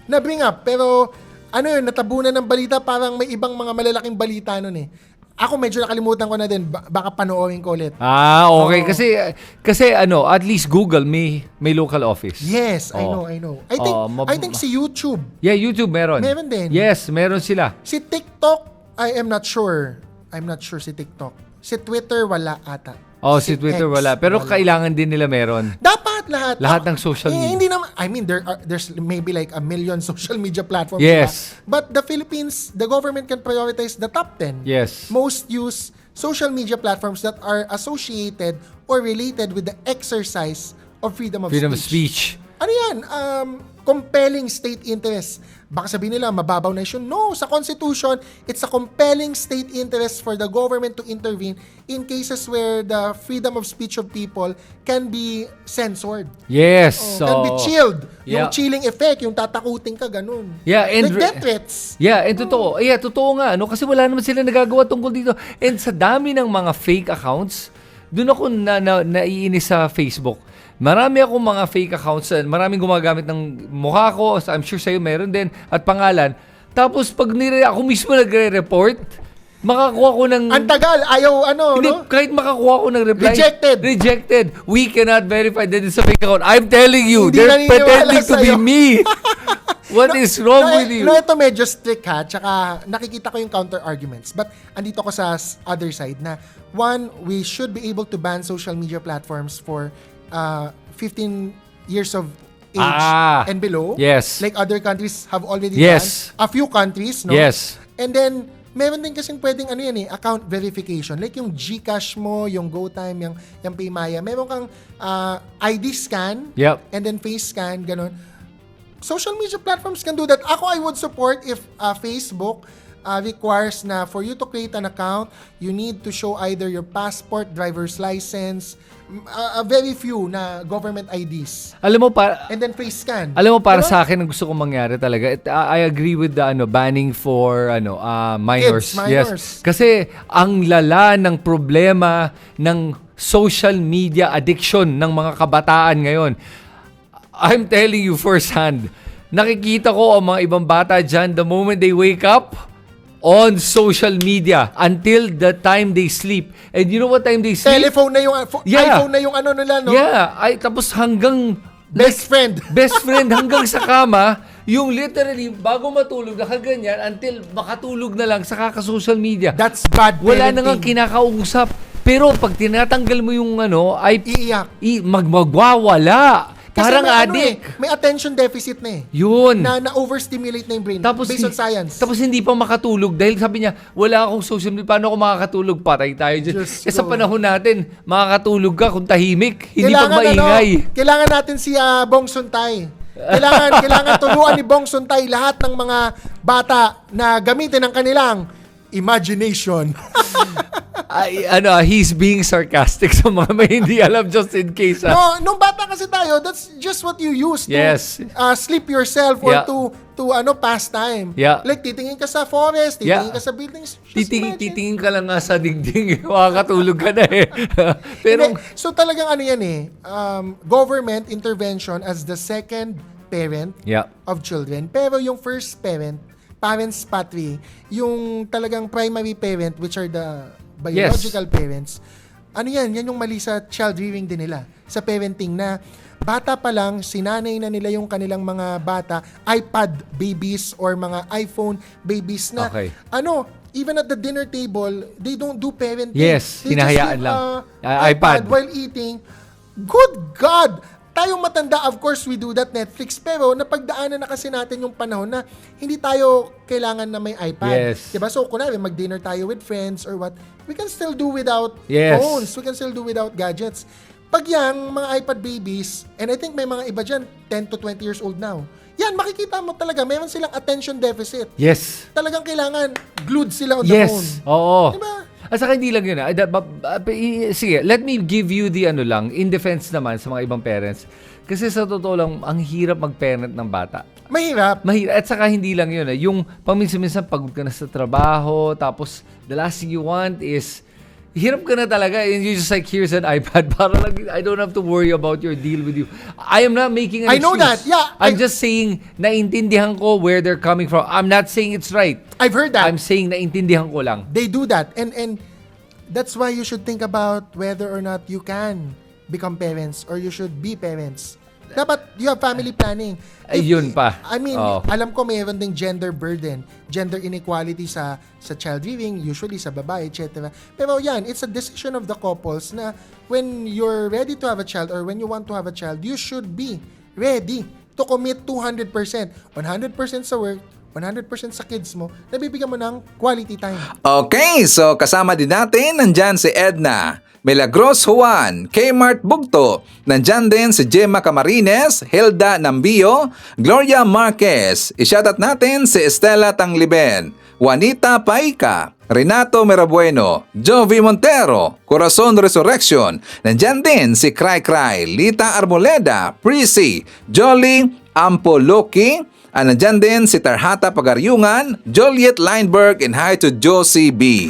Speaker 15: Na-bring up, pero natabunan ng balita, parang may ibang mga malalaking balita nun eh. Ako medyo nakalimutan ko na din, baka panoorin ko ulit.
Speaker 14: Ah, okay.
Speaker 15: Oo.
Speaker 14: Kasi at least Google may local office.
Speaker 15: Yes, I know. I think si YouTube.
Speaker 14: Yeah, YouTube meron.
Speaker 15: Meron din.
Speaker 14: Yes, meron sila.
Speaker 15: Si TikTok, I am not sure. I'm not sure si TikTok. Si Twitter, wala ata.
Speaker 14: Oh, si Twitter
Speaker 15: X,
Speaker 14: wala. Pero
Speaker 15: wala.
Speaker 14: kailangan din nila meron.
Speaker 15: Dapat lahat.
Speaker 14: Lahat ng social media.
Speaker 15: Hindi naman, I mean, there's maybe like 1 million social media platforms.
Speaker 14: Yes.
Speaker 15: Diba? But the Philippines, the government can prioritize the top 10
Speaker 14: Yes.
Speaker 15: most used social media platforms that are associated or related with the exercise of freedom of
Speaker 14: Freedom of
Speaker 15: speech.
Speaker 14: speech.
Speaker 15: Ano yan? Compelling state interest. Baka sabihin nila, mababaw na issue. No, sa Constitution, it's a compelling state interest for the government to intervene in cases where the freedom of speech of people can be censored.
Speaker 14: Yes.
Speaker 15: Can be chilled.
Speaker 14: Yeah.
Speaker 15: Yung chilling effect, yung tatakutin ka, ganun.
Speaker 14: Yeah, and
Speaker 15: like death threats.
Speaker 14: Yeah, and totoo. Yeah, totoo nga. Kasi wala naman sila nagagawa tungkol dito. And sa dami ng mga fake accounts, doon ako naiinis sa Facebook. Marami akong mga fake accounts, maraming gumagamit ng mukha ko, I'm sure sa'yo meron din, at pangalan. Tapos pag ako mismo nagre-report, makakuha ko ng...
Speaker 15: Ang tagal, ayaw
Speaker 14: Hindi,
Speaker 15: no?
Speaker 14: kahit makakuha ko ng reply.
Speaker 15: Rejected.
Speaker 14: We cannot verify that it's a fake account. I'm telling you,
Speaker 15: Hindi
Speaker 14: they're
Speaker 15: naniniwala
Speaker 14: pretending to be
Speaker 15: sa'yo.
Speaker 14: me. What is wrong with you?
Speaker 15: Ito medyo strict ha, tsaka nakikita ko yung counter arguments. But andito ko sa other side na, one, we should be able to ban social media platforms for 15 years of age and below.
Speaker 14: Yes.
Speaker 15: Like other countries have already
Speaker 14: Yes.
Speaker 15: done. A few countries, no?
Speaker 14: Yes.
Speaker 15: And then, meron din kasing pwedeng account verification. Like yung GCash mo, yung GoTime, yung Paymaya. Meron kang ID scan,
Speaker 14: Yep.
Speaker 15: and then face scan, ganun. Social media platforms can do that. Ako, I would support if Facebook requires na for you to create an account, you need to show either your passport, driver's license, a very few na government IDs.
Speaker 14: Alam mo,
Speaker 15: And then face scan.
Speaker 14: Alam mo, para
Speaker 15: Diba?
Speaker 14: sa akin, ang gusto kong mangyari talaga, I agree with the banning for minors.
Speaker 15: Kids, minors.
Speaker 14: Yes. Kasi ang lala ng problema ng social media addiction ng mga kabataan ngayon. I'm telling you firsthand, nakikita ko ang mga ibang bata dyan, the moment they wake up, on social media until the time they sleep. And you know what time they sleep?
Speaker 15: Telephone na yung iPhone na yung nila, no?
Speaker 14: Yeah, tapos hanggang
Speaker 15: Best friend.
Speaker 14: Best friend hanggang sa kama, yung literally bago matulog nakaganyan until makatulog na lang sa kaka-social media.
Speaker 15: That's bad
Speaker 14: Wala
Speaker 15: parenting.
Speaker 14: na nga kinakausap. Pero pag tinatanggal mo yung ay
Speaker 15: iiyak.
Speaker 14: Magwawala.
Speaker 15: Kasi
Speaker 14: Parang
Speaker 15: may
Speaker 14: addict.
Speaker 15: may attention deficit na eh.
Speaker 14: Yun.
Speaker 15: Na overstimulate na yung brain based on science.
Speaker 14: Tapos hindi pa makatulog dahil sabi niya, wala akong social media. Paano ako makakatulog? Patay tayo dyan.
Speaker 15: Diyos
Speaker 14: Sa
Speaker 15: ko.
Speaker 14: panahon natin, makakatulog ka kung tahimik. Hindi pag maingay.
Speaker 15: Kailangan natin si Bong Suntay. Kailangan turuan ni Bong Suntay lahat ng mga bata na gamitin ang kanilang imagination.
Speaker 14: He's being sarcastic sa mga may hindi alam just in case.
Speaker 15: No, nung bata kasi tayo, that's just what you use to
Speaker 14: Yes.
Speaker 15: sleep yourself or
Speaker 14: Yeah.
Speaker 15: to pass time.
Speaker 14: Yeah.
Speaker 15: Like titingin ka sa forest, titingin
Speaker 14: Yeah.
Speaker 15: ka sa buildings. Just imagine.
Speaker 14: Titingin ka lang nga sa dingding. Makakatulog ka na eh. Pero,
Speaker 15: Hindi. So talagang yan government intervention as the second parent
Speaker 14: yeah.
Speaker 15: of children. Pero yung first parents patri, yung talagang primary parent, which are the biological parents, ano yan yung mali sa child rearing din nila, sa parenting na bata pa lang, sinanay na nila yung kanilang mga bata, iPad babies or mga iPhone babies na,
Speaker 14: Okay.
Speaker 15: even at the dinner table, they don't do parenting.
Speaker 14: Yes,
Speaker 15: They
Speaker 14: hinahayaan
Speaker 15: just
Speaker 14: lang.
Speaker 15: leave,
Speaker 14: iPad.
Speaker 15: while eating. Good God! Tayong matanda, of course, we do that Netflix. Pero napagdaanan na kasi natin yung panahon na hindi tayo kailangan na may iPad.
Speaker 14: Yes.
Speaker 15: Diba? So, kunwari, mag-dinner tayo with friends or what, we can still do without
Speaker 14: Yes.
Speaker 15: phones. We can still do without gadgets. Pag yan, mga iPad babies, and I think may mga iba dyan, 10 to 20 years old now, yan, makikita mo talaga, meron silang attention deficit.
Speaker 14: Yes.
Speaker 15: Talagang kailangan glued sila on the phone.
Speaker 14: Yes. Oo.
Speaker 15: Diba?
Speaker 14: At saka hindi lang yun. Sige, let me give you the in defense naman sa mga ibang parents. Kasi sa totoo lang, ang hirap mag-parent ng bata.
Speaker 15: Mahirap.
Speaker 14: At saka hindi lang yun. Yung paminsan-minsan pagod ka na sa trabaho, tapos the last thing you want is, hirap ka na talaga and you just like, here's an iPad para lang, I don't have to worry about your deal with you. I am not making an
Speaker 15: I know
Speaker 14: excuse.
Speaker 15: that. Yeah.
Speaker 14: I'm just saying, naintindihan ko where they're coming from. I'm not saying it's right.
Speaker 15: I've heard that.
Speaker 14: I'm saying naintindihan ko lang.
Speaker 15: They do that. And that's why you should think about whether or not you can become parents or you should be parents. Dapat you have family planning.
Speaker 14: Ayun pa.
Speaker 15: I mean, alam ko mayroon ding gender burden, gender inequality sa child rearing, usually sa babae, etc. Pero yan, it's a decision of the couples na when you're ready to have a child or when you want to have a child, you should be ready to commit 200%. 100% sa work, 100% sa kids mo, nabibigyan mo ng quality time.
Speaker 1: Okay, so kasama din natin, nandyan si Edna Milagros Juan, Kmart Bugto, nandyan din si Gemma Camarines, Hilda Nambio, Gloria Marquez, ishoutout natin si Estela Tangliben, Juanita Paika, Renato Merabueno, Jovi Montero, Corazon Resurrection, nandyan din si Cry Cry, Lita Arboleda, Prissy, Jolly Ampoloki, nandyan din si Tarhata Pagaryungan, Joliet Lineberg, and hi to Josie B.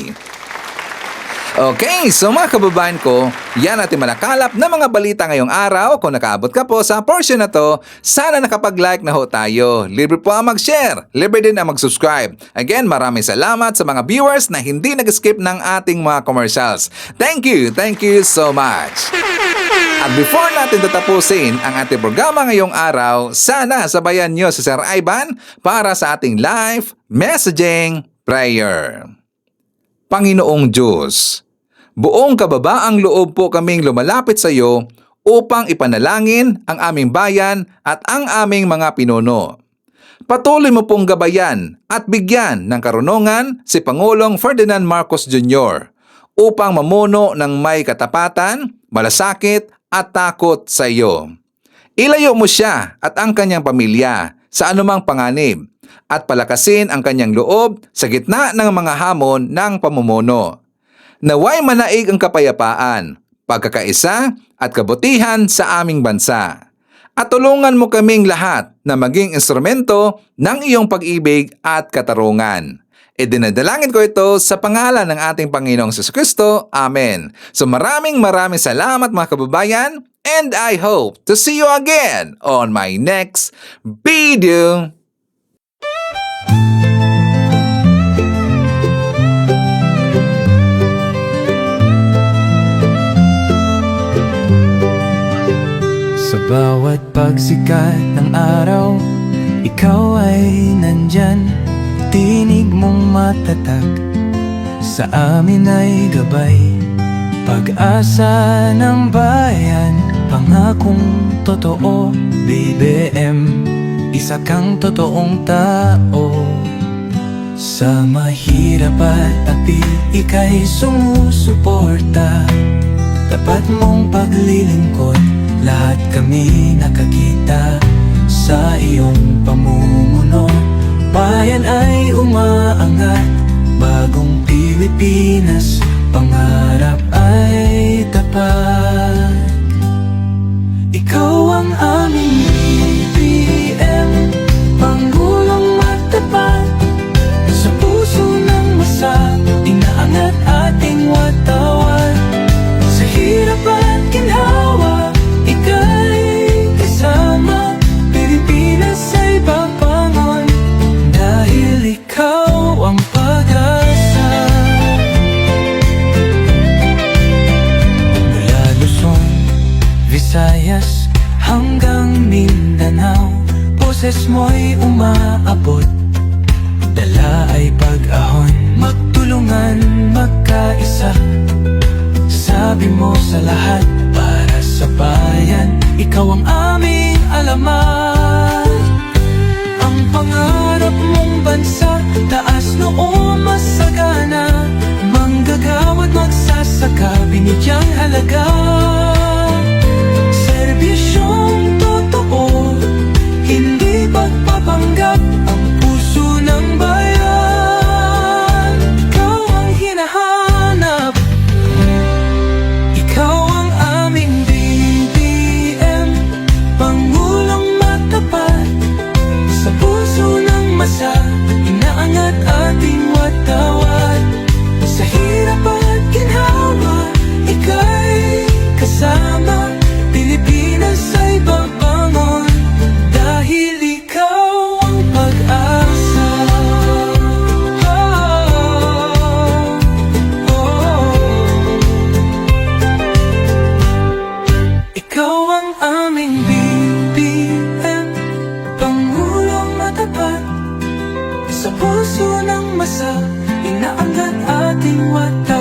Speaker 1: Okay, so mga kababayan ko, yan ating malakalap na mga balita ngayong araw. Kung nakaabot ka po sa portion na to, sana nakapag-like na ho tayo. Libre po ang mag-share, libre din ang mag-subscribe. Again, maraming salamat sa mga viewers na hindi nag-skip ng ating mga commercials. Thank you so much. At before natin tatapusin ang ating programa ngayong araw, sana sabayan nyo si Sir Ivan para sa ating live messaging prayer. Panginoong Diyos, buong kababaang loob po kaming lumalapit sa iyo upang ipanalangin ang aming bayan at ang aming mga pinuno. Patuloy mo pong gabayan at bigyan ng karunungan si Pangulong Ferdinand Marcos Jr. upang mamuno ng may katapatan, malasakit at takot sa iyo. Ilayo mo siya at ang kanyang pamilya sa anumang panganib at palakasin ang kanyang loob sa gitna ng mga hamon ng pamumuno. Naway manaig ang kapayapaan, pagkakaisa at kabutihan sa aming bansa. At tulungan mo kaming lahat na maging instrumento ng iyong pag-ibig at katarungan. Idinadalangin ko ito sa pangalan ng ating Panginoong Jesucristo. Amen. So maraming salamat mga kababayan, and I hope to see you again on my next video.
Speaker 16: Sa bawat pagsikat ng araw, ikaw ay nandyan. Tinig mong matatag, sa amin ay gabay. Pag-asa ng bayan, pangakong totoo. BBM, isa kang totoong tao. Sa mahirap at api, ika'y sumusuporta. Tapat mong paglilingkod, lahat kami nakakita sa iyong pamumuno. Bayan ay umaangat, bagong Pilipinas, pangarap ay tapat. Ikaw ang aming BBM, Pangulong matapat. Sa puso ng masa, inaangat ating watawat. Sa hirap at ginhawa, ika'y kasama. Pilipinas ay babangon dahil ikaw ang pag-asa. boses mo'y umaabot, dala ay pag-ahon. Magtulungan, magkaisa, sabi mo sa lahat, para sa bayan, ikaw ang aming alamat. Ang pangarap mong bansa, taas noo masagana, manggagawa't magsasaka, binigyang halaga. Serbisyong totoo, hindi pagpapanggap, ang puso ng bayan. Ikaw ang hinahanap, ikaw ang aming BBM, Pangulong matapat, sa puso ng masa, inaangat ating watawat. Sa hirap at ginhawa, ika'y kasama, Pilipinas ay babangon, dahil ikaw ang pag-asa. Ikaw ang aming BBM, Pangulong matapat, sa puso ng masa, inaangat ating wata.